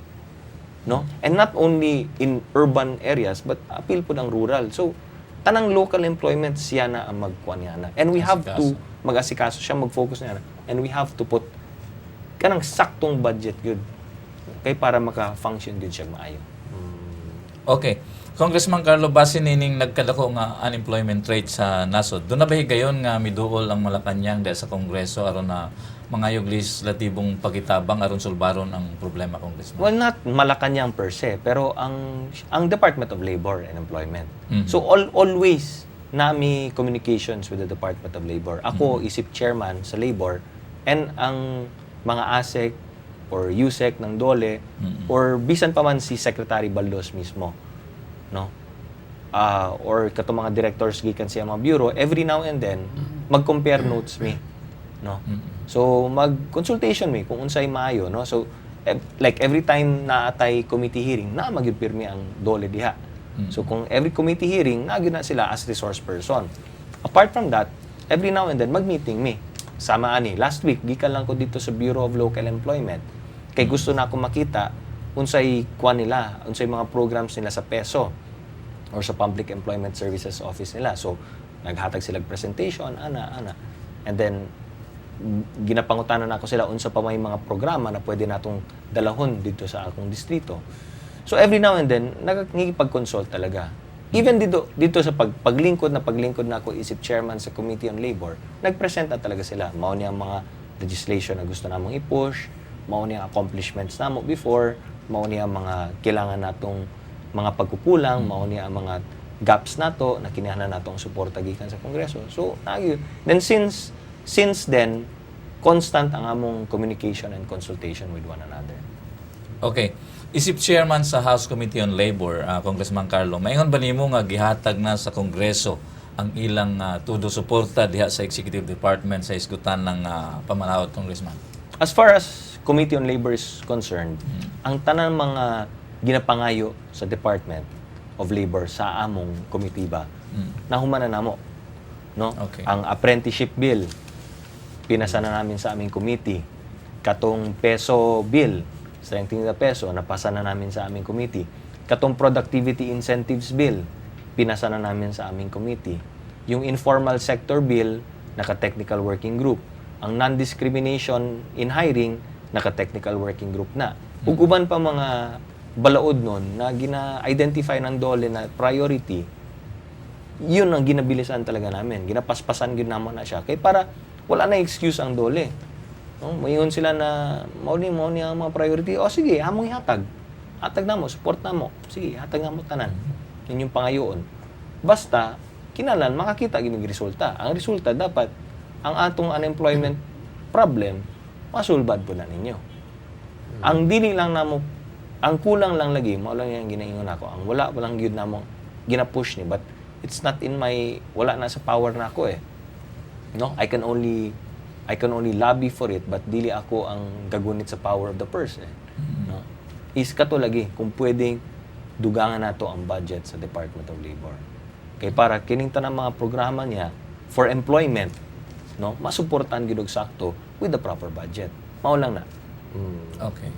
no? And not only in urban areas but appeal po ng rural. So tanang local employment siya na ang magkuan niya na. And we have to mag-asikaso siya, mag-focus niya na. And we have to put kanang saktong budget good kay para maka-function din siya maayo. Okay. Congressman Carlo, base nining nagkadako nga unemployment rate sa nasod, doon na ba higayon nga miduol ang Malacañang dahil sa Kongreso aron na mangayog legislatibong pagitabang aron sulbaron ang problema, Congressman? Well, not Malacañang per se, pero ang Department of Labor and Employment. So always nami communications with the Department of Labor. Ako isip chairman sa Labor and ang mga ASEC or USEC ng DOLE or bisan pa man si Secretary Baldos mismo, no? Or kato mga directors gikan siya mga bureau, every now and then mag-compare notes me, no? So mag-consultation me kung unsay maayo, no? So like every time na atay committee hearing na magipirmi ang DOLE diha. So kung every committee hearing na na sila as resource person. Apart from that, every now and then mag-meeting me. Sama ani, last week gikan lang ko dito sa Bureau of Local Employment kay gusto na akong makita unsay kuan nila, unsay mga programs nila sa PESO or sa Public Employment Services Office nila. So naghatag sila presentation ana. And then ginapangutanan na ako sila unsa pa may mga programa na pwede natong dalahon dito sa akong distrito. So every now and then nagkikipag-consult talaga. Even dito sa paglingkod na ako isip chairman sa Committee on Labor, nagpresent na talaga sila. Mao niya ang mga legislation na gusto namong i-push, mao niya ang accomplishments namo before, mao niya ang mga kailangan natong mga pagkukulang, mao niya ang mga gaps nato na kinahanglan natong suporta gikan sa Kongreso. So then since then constant ang among communication and consultation with one another. Okay. Isip chairman sa House Committee on Labor, Congressman Carlo, maingon ba nimo nga gihatag na sa Kongreso ang ilang tudo suporta diha sa Executive Department sa isgutan ng pamanawat, Congressman? As far as Committee on Labor is concerned, ang tanan mga ginapangayo sa Department of Labor sa among komitiba, nahuman na namo, no? Okay. Ang apprenticeship bill pinasa na namin sa aming committee. Katong peso bill, strengthening the peso, napasa na namin sa aming committee. Katong productivity incentives bill, pinasa na namin sa aming committee. Yung informal sector bill, naka-technical working group. Ang non-discrimination in hiring, naka-technical working group na. Ug uban pa mga balaod nun na gina-identify ng DOLE na priority, yun ang ginabilisan talaga namin. Ginapaspasan yun naman na siya. Kaya para wala na excuse ang DOLE. No? Mayon sila na mao ni ang mga priority. O sige, among ihatag. Hatag na mo, support na mo. Sige, hatag na mo tanan. Yun yung pangayoon. Basta, kinalan, makakita gining resulta. Ang resulta, dapat, ang atong unemployment problem, masulbad po na ninyo. Ang dili lang namo, ang kulang lang lagi, mao lang yung ginaingon ako. Ang wala pa lang yun namo, gina-push ni. But, it's not in my, wala na sa power na ako eh. No? I can I can only lobby for it, but dili ako ang gagunit sa power of the purse. No? Is kato lagi, kung pwedeng dugangan nato ang budget sa Department of Labor. Kay para kining tanang mga programa niya for employment, no, masuportahan gid og sakto with the proper budget. Mao lang na. Okay.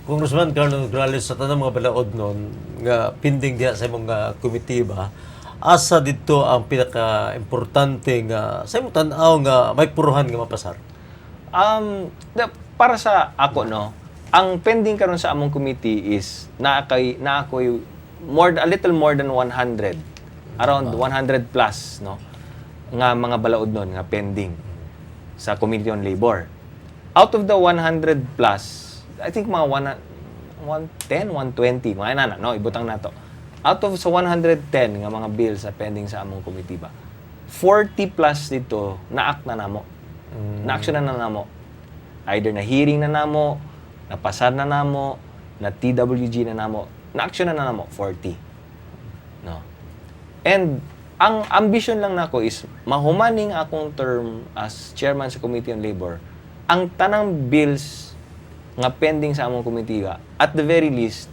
Congressman Carlo Nograles, sa tanang mga balaod nun, nga pending diha sa imong komitiba, asa dito ang pinaka-importante nga sa imong tan-aw nga may puruhan nga mapasar? Para sa ako, no, ang pending karon sa among committee is na ako'y a little more than 100, around 100 plus, no, nga mga balaod nun nga pending sa Committee on Labor. Out of the 100 plus, I think mga 110, 120, mga inana, no, ibutang nato. Out of sa 110 nga mga bills sa pending sa among committee ba, 40 plus dito na-act na namo. Na-action na namo. Either na hearing na namo, na pasar na namo, na TWG na namo, na-action na namo 40. No. And ang ambition lang nako is mahumaning akong term as chairman sa Committee on Labor, ang tanang bills nga pending sa among komitiba, at the very least,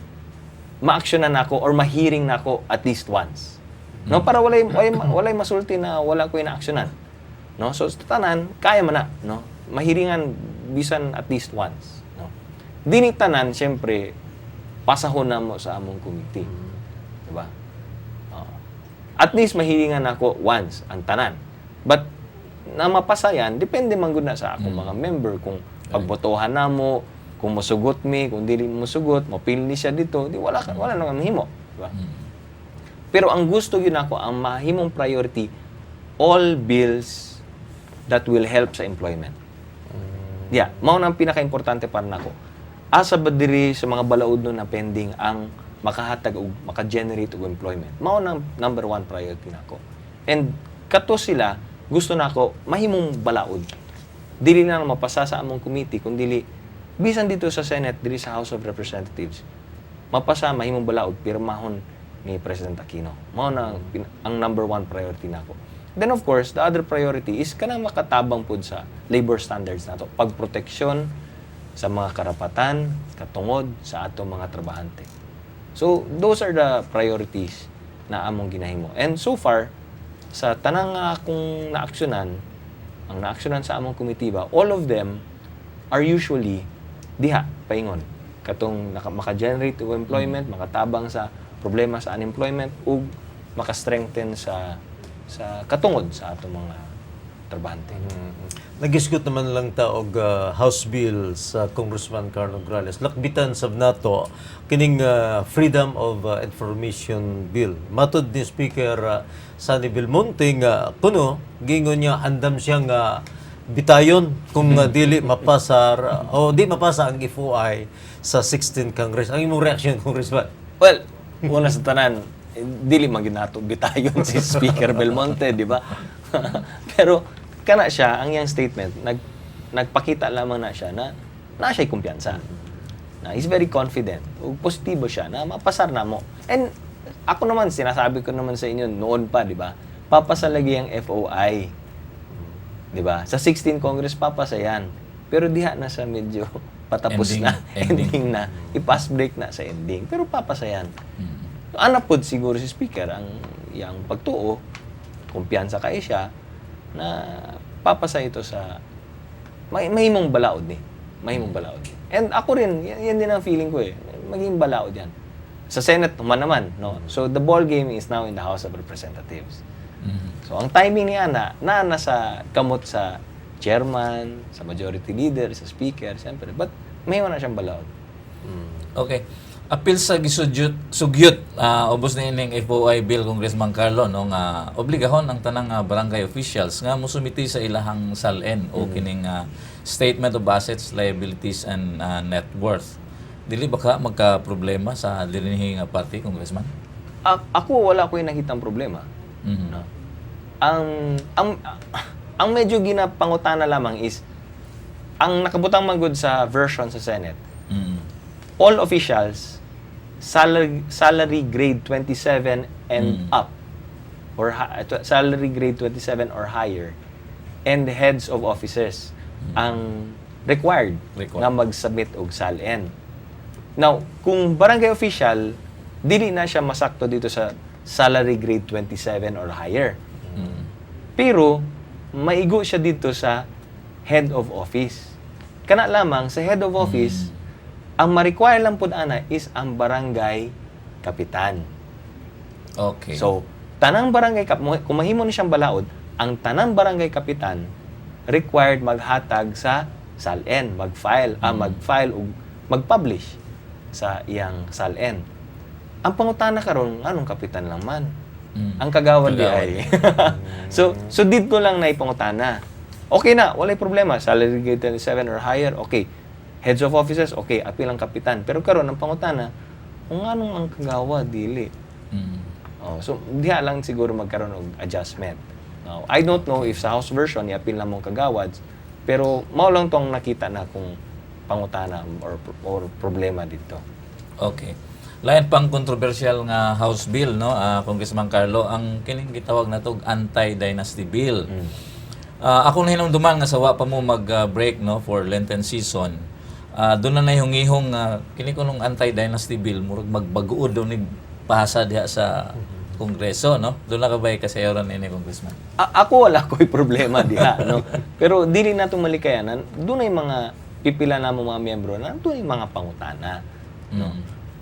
ma-actionan nako or ma-hearing nako at least once. No, para walay masulti na wala ko ina-actionan. No, so sa tanan kaya man na, no. Mahiringan bisan at least once, no. Dini tanan syempre pasahon na mo sa among committee. Diba? At least mahiringan nako once ang tanan. But na mapasayan depende man gud na sa akong mga member kung pagbotohan namo, kung musugot mi, kung dili mo musugot, mapili ni siya dito, di wala na mahimo, diba? Pero ang gusto yun ako, ang mahimong priority, all bills that will help sa employment. Yeah, mao nang pinaka-importante para nako. Asa ba diri sa mga balaod nun na pending ang makahatag o maka-generate og employment. Mao nang number one priority nako. And kato sila, gusto nako mahimong balaod. Dili na mapasa sa among committee, kung dili bisan dito sa Senate, dili sa House of Representatives, mapasa mahimong balaod pirmahon ni President Aquino. Mao na ang number one priority nako. Then of course, the other priority is kanang makatabang pud sa labor standards nato, pagproteksyon sa mga karapatan katungod sa atong mga trabahante. So those are the priorities na among ginahimo. And so far sa tanang akong naaksyonan, ang naaksyonan sa among komitiba, all of them are usually diha paingon katong maka-generate og employment, makatabang sa problema sa unemployment ug maka-strengthen sa katungod sa atong mga trabahante. Nagisgot naman lang ta og House Bill sa Congressman Carlo Nograles. Lakbitan sab nato kining Freedom of Information Bill. Matod ni Speaker Sunny Belmonte nga kuno gingon niya andam siyang bitayon kung dili mapasar o di mapasa ang FOI sa 16th Congress. Ang imong reaction, Congressman? Well, una sa tanan, dili man ginato bitayon si Speaker Belmonte, di ba? Pero kana siya ang iyang statement, nagpakita lamang na siya na siya'y kumpiyansa. Na he's very confident. Ug positibo siya na mapasar na mo. And ako naman sinasabi ko naman sa inyo noon pa, di ba? Papasa lagi ang FOI. 'Di ba? Sa 16 Congress papasa yan. Pero diha na sa medyo patapos ending na. I-pass break na sa ending. Pero papasa yan. Ana pod siguro si Speaker ang yang pagtuo, kumpiyansa kay siya na papasa ito sa mahimong balaod ni. Mahimong balaod. And ako rin, yan din ang feeling ko eh. Maging balaod yan. Sa Senate naman, no? So the ball game is now in the House of Representatives. So ang timing ni Ana, nasa kamot sa chairman, sa majority leader, sa speaker, siyempre. But may na siyang balaod. Okay. Apil sa sugyot, ubos na ining FOI bill, Congressman Carlo, no, nga obligahon ang tanang barangay officials nga musumiti sa ilahang SALN o kining Statement of Assets, Liabilities, and Net Worth. Dili ba ka magka-problema sa dinhi nga party, Congressman? Ako wala ko yung nakitang problema. No? Ang medyo ginapangutana lamang is ang nakabutang manggod sa version sa Senate. All officials salary grade 27 and up or salary grade 27 or higher and heads of offices ang required, Required. nga mag-submit og SALN. Now, kung barangay official, dili na siya masakto dito sa salary grade 27 or higher. Pero, maigo siya dito sa head of office. Kana lamang, sa head of office, ang ma-require lang po ana is ang barangay kapitan. Okay. So, tanang barangay kung mahimo ni siyang balaod, ang tanang barangay kapitan required maghatag sa SALN, mag-file o mag-publish sa iyang SALN. Ang pangutana karon anong kapitan lang man. Ang kagawad di ay. so dito lang na ipangutana. Okay na, walay problema. Salary grade 27 or higher, okay. Heads of offices, okay. Apil ang kapitan. Pero karon ang pangutana, kung anong ang kagawad, dili. So, diha lang siguro magkaroon ng adjustment. Now, I don't know if sa House version, i-appeal na mong kagawads, pero mao lang tong nakita na kung pangutana or problema dito. Okay. Lain pang kontrobersyal nga House Bill, no, Congressman Carlo, ang kining gitawag na tog anti-dynasty bill. Ako na hinumduman nga sawa pa mo mag-break no for Lenten season. Doon na nahihong-ihong kini ko nung anti-dynasty bill murag magbaguod daw ni pahasa diha sa Kongreso, no? Doon na kabay kasayoran ini Congressman. Ako wala ko'y problema diha, no? Pero dili na itong malikayanan, doon ay mga pipila na mga miyembro na doon ay mga pangutana. No?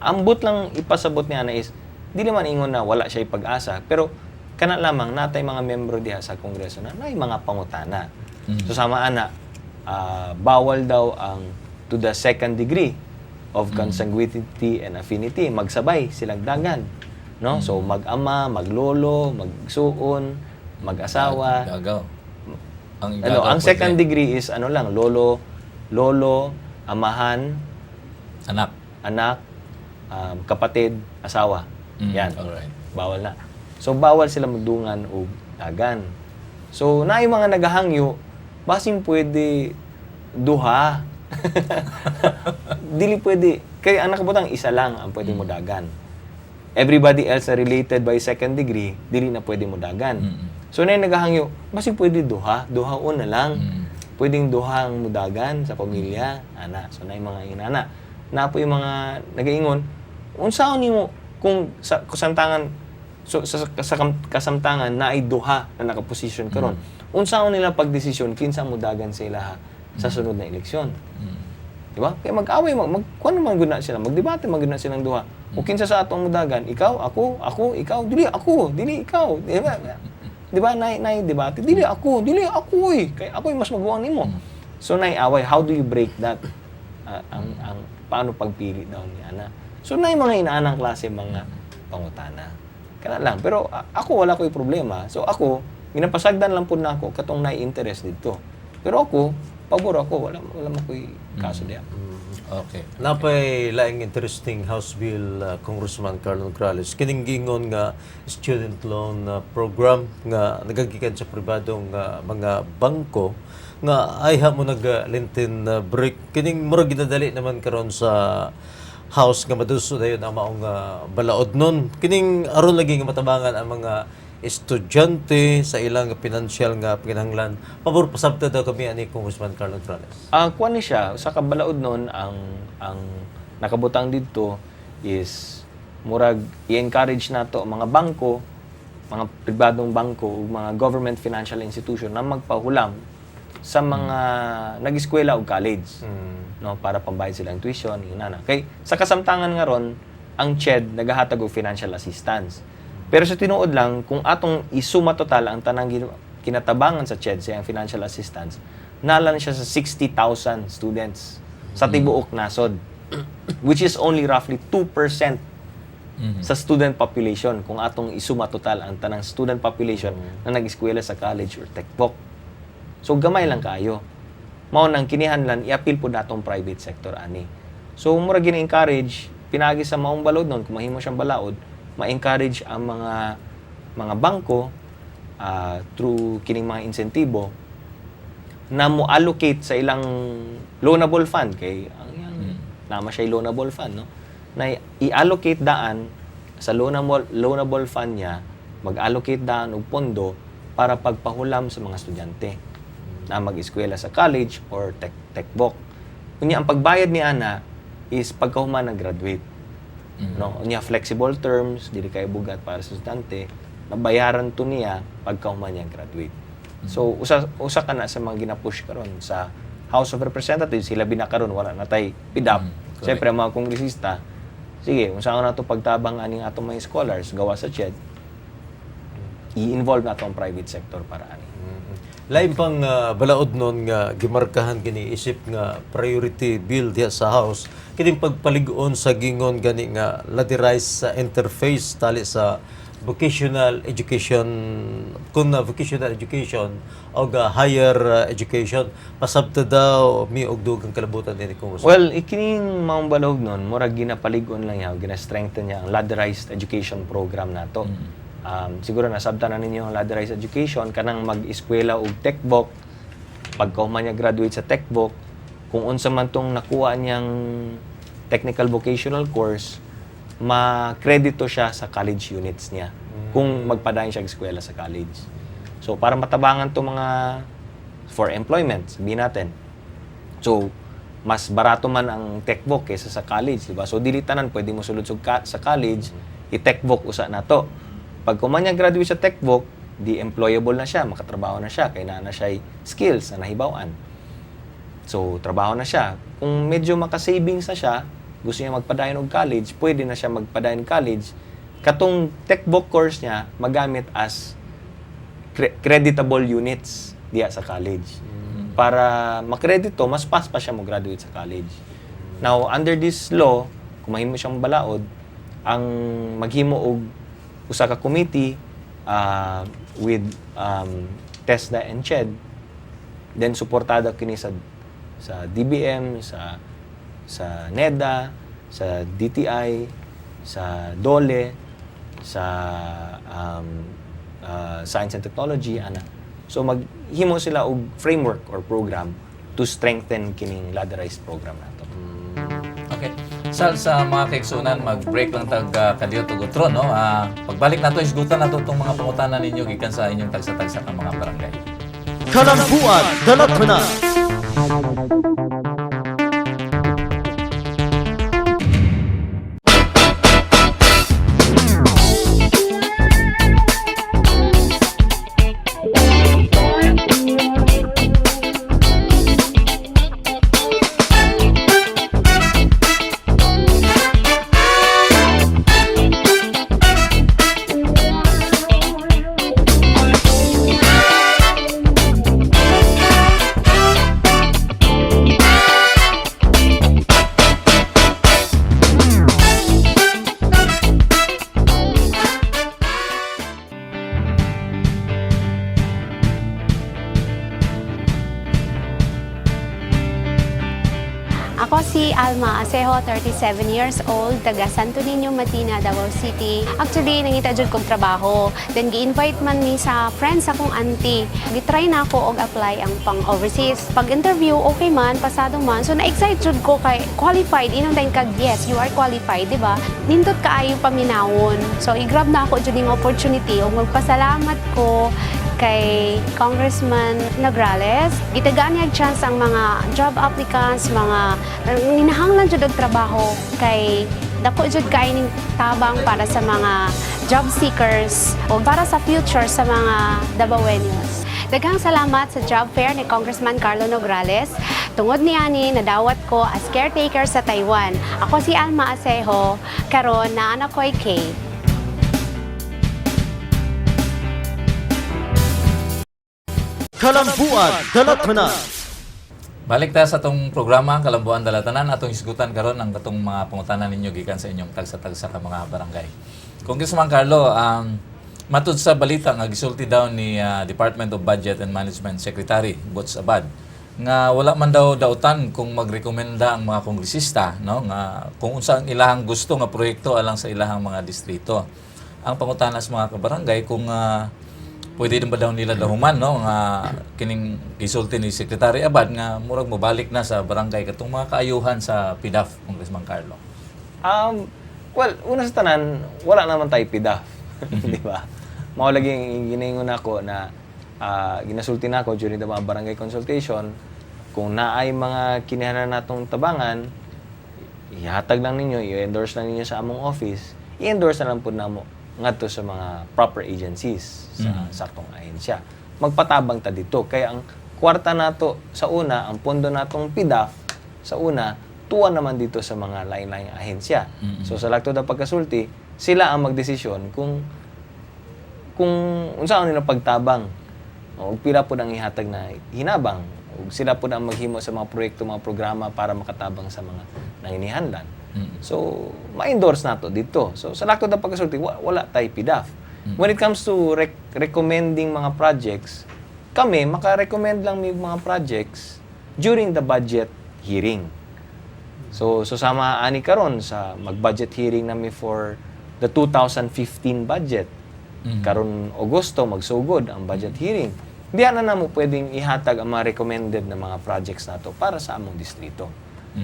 Ambot lang ipasabot niya na is, dili man ingon na wala siya pag-asa, pero kana lamang natay mga miyembro diha sa Kongreso na ay mga pangutana. So sama ana, bawal daw ang to the second degree of consanguinity and affinity, magsabay silang dagan. No? So mag-ama, maglolo, magsuon, mag-asawa. Gagaw. Ang second degree is lang, lolo, amahan, anak, kapatid, asawa. Yan. Alright. Bawal na. So bawal sila magdungan o dagan. So na yung mga nagahangyo, basin pwede duha. Dili pwede. Kaya ang nakabutang isa lang ang pwede mo dagan. Everybody else na related by second degree, dili na pwede mo dagan. So na yung naghahangyo, basi pwede duhaon na lang. Pwedeng duhang mudagan sa pamilya, ana. So na yung mga inana. Na po yung mga nagaingon, unsaon nimo kung sa kasamtangan sa kasamtangan na ay duha na nakaposisyon karon. Unsaon nila pagdesisyon kinsa mudagan sa ilaha sa sunod na eleksyon. Di ba? Kaya mag-away, kuan naman gud na sila, magdebate man gud na silang duha. O kinsa sa ato ang mudagan, ikaw, ako, ikaw, dili ikaw. Di ba? Di ba? Nay debate, dili ako eh. Kaya ako mas maguwang nimo. So nay away, how do you break that? Ang paano pagpili daw ni ana. So nay mga inaanang klase mga pangutana. Kana lang, pero ako wala ko'y problema. So ako, ginapasagdan lang po na ako katong nai-interest dito. Pero ako, pabor ako, wala mo ko'y kaso diyan. Okay. Napay laing interesting House Bill, Congressman Carlo Nograles. Kining gingon nga student loan program nga nagagikan sa pribadong mga bangko nga ayha mo nag-Lenten break. Kining murag ginadali naman karon sa House nga maduso dayon ang maong balaod nun. Kining aron lagi nga matabangan ang mga estudyante sa ilang financial nga pinanglan. Pabor pasabta daw kami ani Congressman Carlo Nograles. Kuan ni siya sa kabalaod nun ang nakabutang dito is murag i-encourage nato mga bangko, mga pribadong bangko ug mga government financial institution na magpahulam sa mga nag-eskwela ug college. No, para pambayad silang tuition, inana. Kay sa kasamtangan nga ron, ang CHED nagahatag og financial assistance. Pero sa tinuod lang, kung atong isuma total ang tanang kinatabangan sa CHED sa financial assistance, nalan siya sa 60,000 students sa tibuok nasod, which is only roughly 2% sa student population kung atong isuma total ang tanang student population na nag-eskwela sa college or techbook. So gamay lang kayo. Mao nang kinihanlan i-appeal po datong private sector ani. So mura gina-encourage pinagi sa maong balod nun kung mahimo siyang balaod, ma-encourage ang mga bangko through kining mga insentibo na mo allocate sa ilang loanable fund kay nama siya loanable fund, no, na i-allocate daan sa loanable fund niya, mag-allocate daan og pondo para pagpahulam sa mga estudyante. na mag-eskwela sa college or techbook. Unya ang pagbayad ni ana is pagkahuman nag-graduate. No, unya flexible terms, dili kay bugat para sa estudyante, nabayaran to niya pagkahuman niya graduate. So usa ka na sa mga ginapush karon sa House of Representatives, sila binakaron wala na tay pidap. Siyempre mga kongresista, sige, unsa na to pagtabang aning atong mga scholars gawa sa CHED, i-involve na ang private sector para ani. Lain pang balaod nun nga gimarkahan kini isip nga priority bill diha sa House kining pagpalig-on sa gingon gani nga laderize sa interface tali sa vocational education kun vocational education o higher education pasabta daw mi og dugang kalabutan ni Congressman. Well, ikining maong balog nun, murag ginapalig-on lang yaw, gina-strengthen niya ang ladderized education program nato. Siguro nasabtan na ninyo ang ladderized education, kanang mag-eskwela og techbook, pagkauman niya graduate sa techbook, kung unsa man tong nakuha niyang technical vocational course, makredito siya sa college units niya kung magpadayon siya eskwela sa college. So, para matabangan to mga for employment, sabihin natin. So, mas barato man ang techbook kaysa sa college, diba? So, dili tanan pwede mo sulod sa college, i-techbook usa na to. Pag kumanya graduate sa techbook, di employable na siya, makatrabaho na siya, kaya na siya skills na nahibawan. So, trabaho na siya. Kung medyo makasavings na siya, gusto niya magpadayon og college, pwede na siya magpadayon college. Katong techbook course niya, magamit as creditable units diya sa college. Para makredito, mas fast pa siya mag-graduate sa college. Now, under this law, kung mahimo siyang balaod, ang maghimo og usa ka committee with TESDA and CHED, then suportada kini sa DBM, sa NEDA, sa DTI, sa DOLE, sa Science and Technology ana. So maghimo sila og framework or program to strengthen kining ladderized program nato. Okay. Sal, sa mga kaigsunan, mag-break lang tag kadiyo tugotron, no? Pagbalik nato isgutan nato tong mga pangutanan ninyo gikan sa inyong tagsa-tagsa ka mga barangay. Kalambuan, dalat na. Ako si Alma Asejo, 37 years old, taga Santo Niño, Matina, Davao City. Actually, nangita jud kong trabaho. Then, gi-invite man ni sa friends akong auntie. Gitry na ako og apply ang pang overseas. Pag-interview, okay man, pasado man. So, na-excite jud ko kay qualified. Inong dahil kag, yes, you are qualified, di ba? Nindot kaayo paminawon. So, i-grab na ako jud yung opportunity. O magpasalamat ko kay Congressman Nograles. Gitagaan niya chance ang mga job applicants, mga ninahanglan jud og trabaho kay dako jud kay ning tabang para sa mga job seekers o para sa future sa mga Davaoenos. Daghang salamat sa job fair ni Congressman Carlo Nograles. Tungod niani nadawat ko as caretaker sa Taiwan. Ako si Alma Asejo, karon naa na ko'y Kay. Kalambuan, dalat na. Balik ta sa atong programa Kalambuan Dalatanan, atong isgutan karon ang katong mga pangutanan ninyo gikan sa inyong tagsa-tagsa ka mga barangay. Congressman Carlo, matud sa balita nga gisulti daw ni Department of Budget and Management Secretary Butch Abad nga wala man daw dautan kung magrekomenda ang mga kongresista, no, nga kung unsa ang ilahang gusto nga proyekto alang sa ilahang mga distrito. Ang pangutanan sa mga kabarangay kung pwede din ba daw nila dahuman, no, nga kining gisulti ni Secretary Abad nga murag mobalik na sa barangay katong mga kaayuhan sa PDAF, Congressman Carlo. Well, una sa tanan, wala naman tayo PDAF, di ba? Mao lagi giningon ako na ginasulti na ako during the mga barangay consultation, kung naay mga kinahanan natong tabangan, ihatag lang ninyo, i-endorse lang ninyo sa among office, i-endorse na lang po namo ngadto sa mga proper agencies sa saktong ahensya. Magpatabang ta dito. Kaya ang kwarta nato sa una, ang pondo natong PIDAF sa una, tuwa naman dito sa mga lain-laing ahensya. So sa lakto da pagkasulti, sila ang magdesisyon kung unsaon nila pagtabang o pila po nang ihatag na hinabang o sila po ang maghimo sa mga proyekto, mga programa para makatabang sa mga nanginihanlan. So, ma-endorse nato dito. So, sa lakto na pagkasulti, wala tayo PIDAF. When it comes to recommending mga projects, kami, maka-recommend lang may mga projects during the budget hearing. So sama ani karon sa mag-budget hearing nami for the 2015 budget. Karon Agosto magsugod ang budget hearing. Diyan na namo pwedeng ihatag ang mga recommended na mga projects nato para sa among distrito.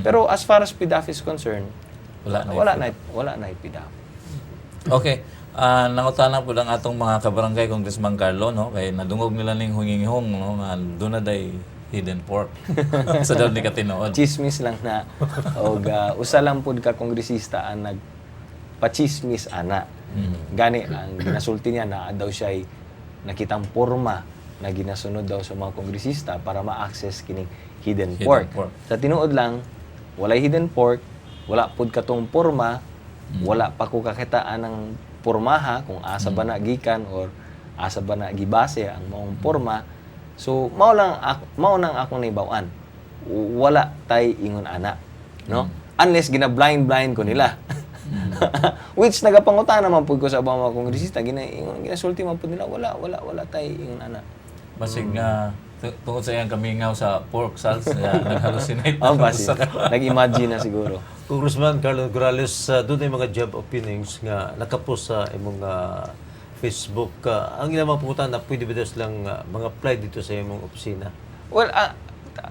Pero as far as PIDAF is concerned, wala na PIDAF. Okay. Nangutanan po lang atong mga kabarangay Congressman Carlo, no? Kay nadungog nila ning hunging-hung, no? Nga doon na day hidden pork sa daw ni katinood. Chismis lang na og usa lang pud ka kongresista ang nagpachismis ana. Gani ang ginasulti niya na daw siya ay nakitang porma na ginasunod daw sa mga kongresista para ma-access kining hidden pork. Sa tinuod lang, walay hidden pork, wala pud katong porma, wala pa ko kakitaan ng pormaha kung asa ba na gikan or asa ba na gibase ang maong porma. So mao nang akong naibawan. Wala tay ingon ana, no? Unless gina-blind ko nila. Which nagapangutana man pud ko sa mga kongresista, ginasulti man pud nila, wala tay ingon ana. Basig nga tungod sa iyang kamingaw sa pork sauce, nag-hallucinate. Nag-imagine na siguro. Congressman Carlo Corrales, doon ay mga job openings nga nakapost sa imong Facebook. Ang ilang pumunta na pwede ba silang mga-apply dito sa imong opisina? Well,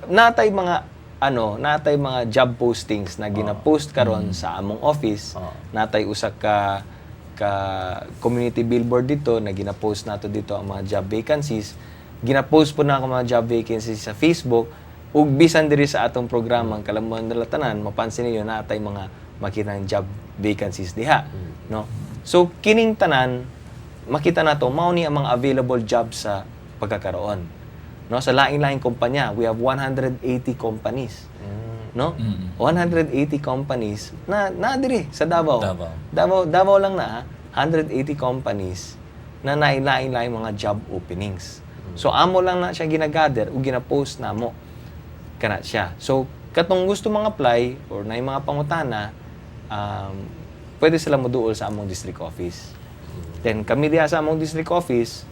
natay mga job postings na gina-post karon sa among office. Natay usa ka community billboard dito na gina-post nato dito ang mga job vacancies. Gina-post po na ako mga job vacancies sa Facebook. Ug bisan diri sa atong programang Kalamuan nila tanan, mapansin niyo na atay mga makitang job vacancies diha, no? So kining tanan makita nato mao ni ang mga available jobs sa pagkakaroon. No, sa lain-laing kumpanya, we have 180 companies. No? 180 companies na diri sa Davao. Davao lang na 180 companies na lain-laing mga job openings. So amo lang na siya ginagather ug gina-post namo kana siya. So, katong gusto mga apply or na yung mga pangutana, pwede sila moduol sa among district office. Then, kami diha sa among district office,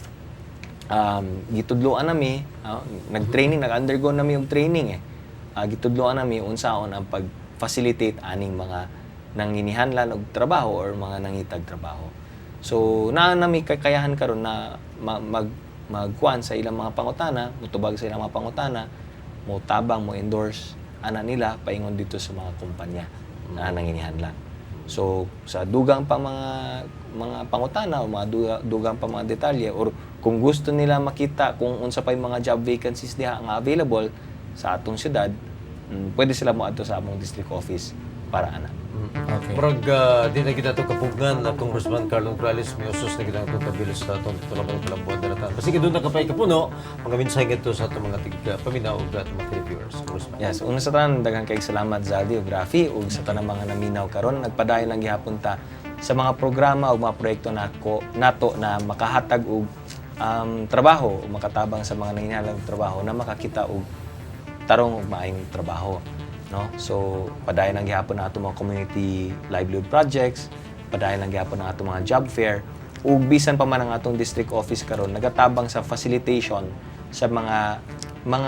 gitudloan nami, nag-undergo nami yung training gitudloan nami unsaon ang pag-facilitate aning mga nanginihanlan og trabaho or mga nangitag trabaho. So, nami kakayahan karon na magkuan sa ilang mga pangutana, mutubag sa ilang mga pangutana, mo tabang, mo endorse ana nila paingon dito sa mga kumpanya na nanginihanlan. So sa dugang pa mga pangutana o mga dugang pa mga detalye or kung gusto nila makita kung unsa pay mga job vacancies diha nga available sa atong syudad, pwede sila moadto sa among district office para ana. Okay. Murag di na kita ito kapugan na Congressman Carlo Corrales, may usos na kita itong kabilis sa itong tutulaman ng Kalambuan Daratan. Kasi doon nakapay ka puno, mga minsay ito sa itong mga paminaw at mga televiewers. Congressman. Yes, una sa tanan, daghang kay salamat Zadi ug Rafi ug sa tanang mga naminaw karon. Nagpadayon lang gihapon ta sa mga programa o mga proyekto nato na makahatag og trabaho o makatabang sa mga nanginahanglang trabaho na makakita og tarong og maayong trabaho. No? So, padayon lang gihapon na ato mga community livelihood projects, padayon lang gihapon na ato mga job fair, ug bisan pa man ang atong district office karon nagatabang sa facilitation sa mga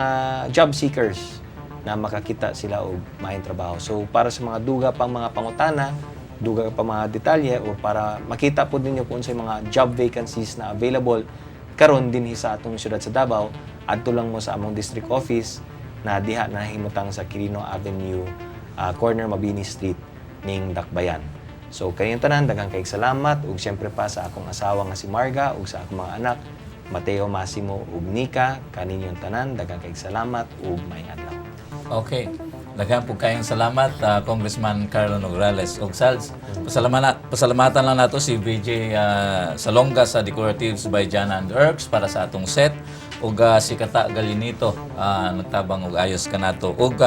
job seekers na makakita sila og maayong trabaho. So, para sa mga duga pang mga pangutana, duga pa mga detalye o para makita po ninyo kung sa mga job vacancies na available karon dinhi sa atong syudad sa Davao, adto lang mo sa among district office na diha na himutang sa Quirino Avenue, corner Mabini Street ning Dakbayan. So kayong tanan daghang kay salamat ug syempre pa sa akong asawa nga si Marga ug sa akong mga anak Mateo Massimo ug Nika kaninyong tanan daghang kayong salamat ug may adlaw. Okay. Daghan po kayong salamat, Congressman Carlo Nograles. Og Salz, pasalamatan lang nato si VJ Salonga sa Decoratives by Jana and Erks para sa atong set. Ug si Kata Galinito, nagtabang og ayos ka nato. Ug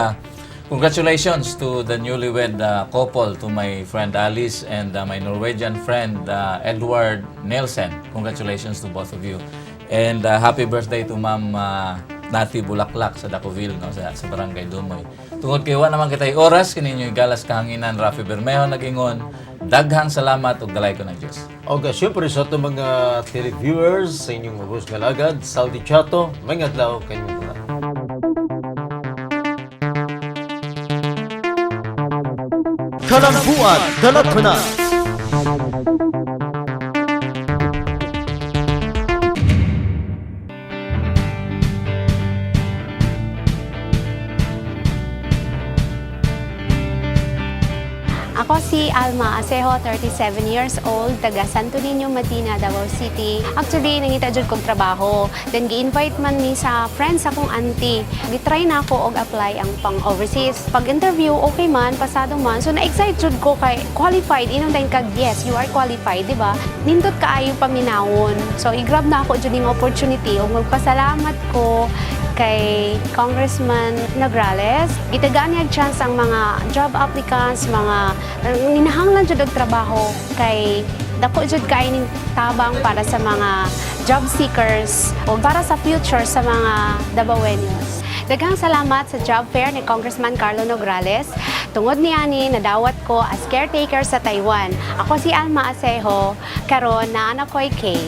congratulations to the newlywed couple, to my friend Alice and my Norwegian friend Edward Nelson. Congratulations to both of you. And happy birthday to Ma'am Nati Bulaklak sa Dacoville, no, sa Barangay Dumoy. Tungod kay wa naman kitay oras kininyo galas kahanginan Rafi Bermejo nagingon, daghang salamat ug dalay ko ng Dios. O syempre sa itong mga televiewers sa inyong ubos nga lagad, Saldi Chato, may adlaw kanyang mga. Kalambuan, Dalatanan. Ako si Alma Asejo, 37 years old, taga Santo Niño, Matina, Davao City. Actually, nangita jud kong trabaho. Then, gi-invite man ni sa friends akong auntie. Gitry na ako og apply ang pang overseas. Pag-interview, okay man, pasado man. So, na-excite jud ko kay qualified. Inong dahil kag, yes, you are qualified, di ba? Nindot kaayo paminawon. So, i-grab na ako jud yung opportunity. O magpasalamat ko kay Congressman Nograles. Gitagaan niya chance ang mga job applicants, mga ninahanglan jud og trabaho kay dako jud kay ning tabang para sa mga job seekers o para sa future sa mga Davaoenos. Daghang salamat sa job fair ni Congressman Carlo Nograles. Tungod niani nadawat ko as caretaker sa Taiwan. Ako si Alma Asejo, karon naa na ko'y Kay.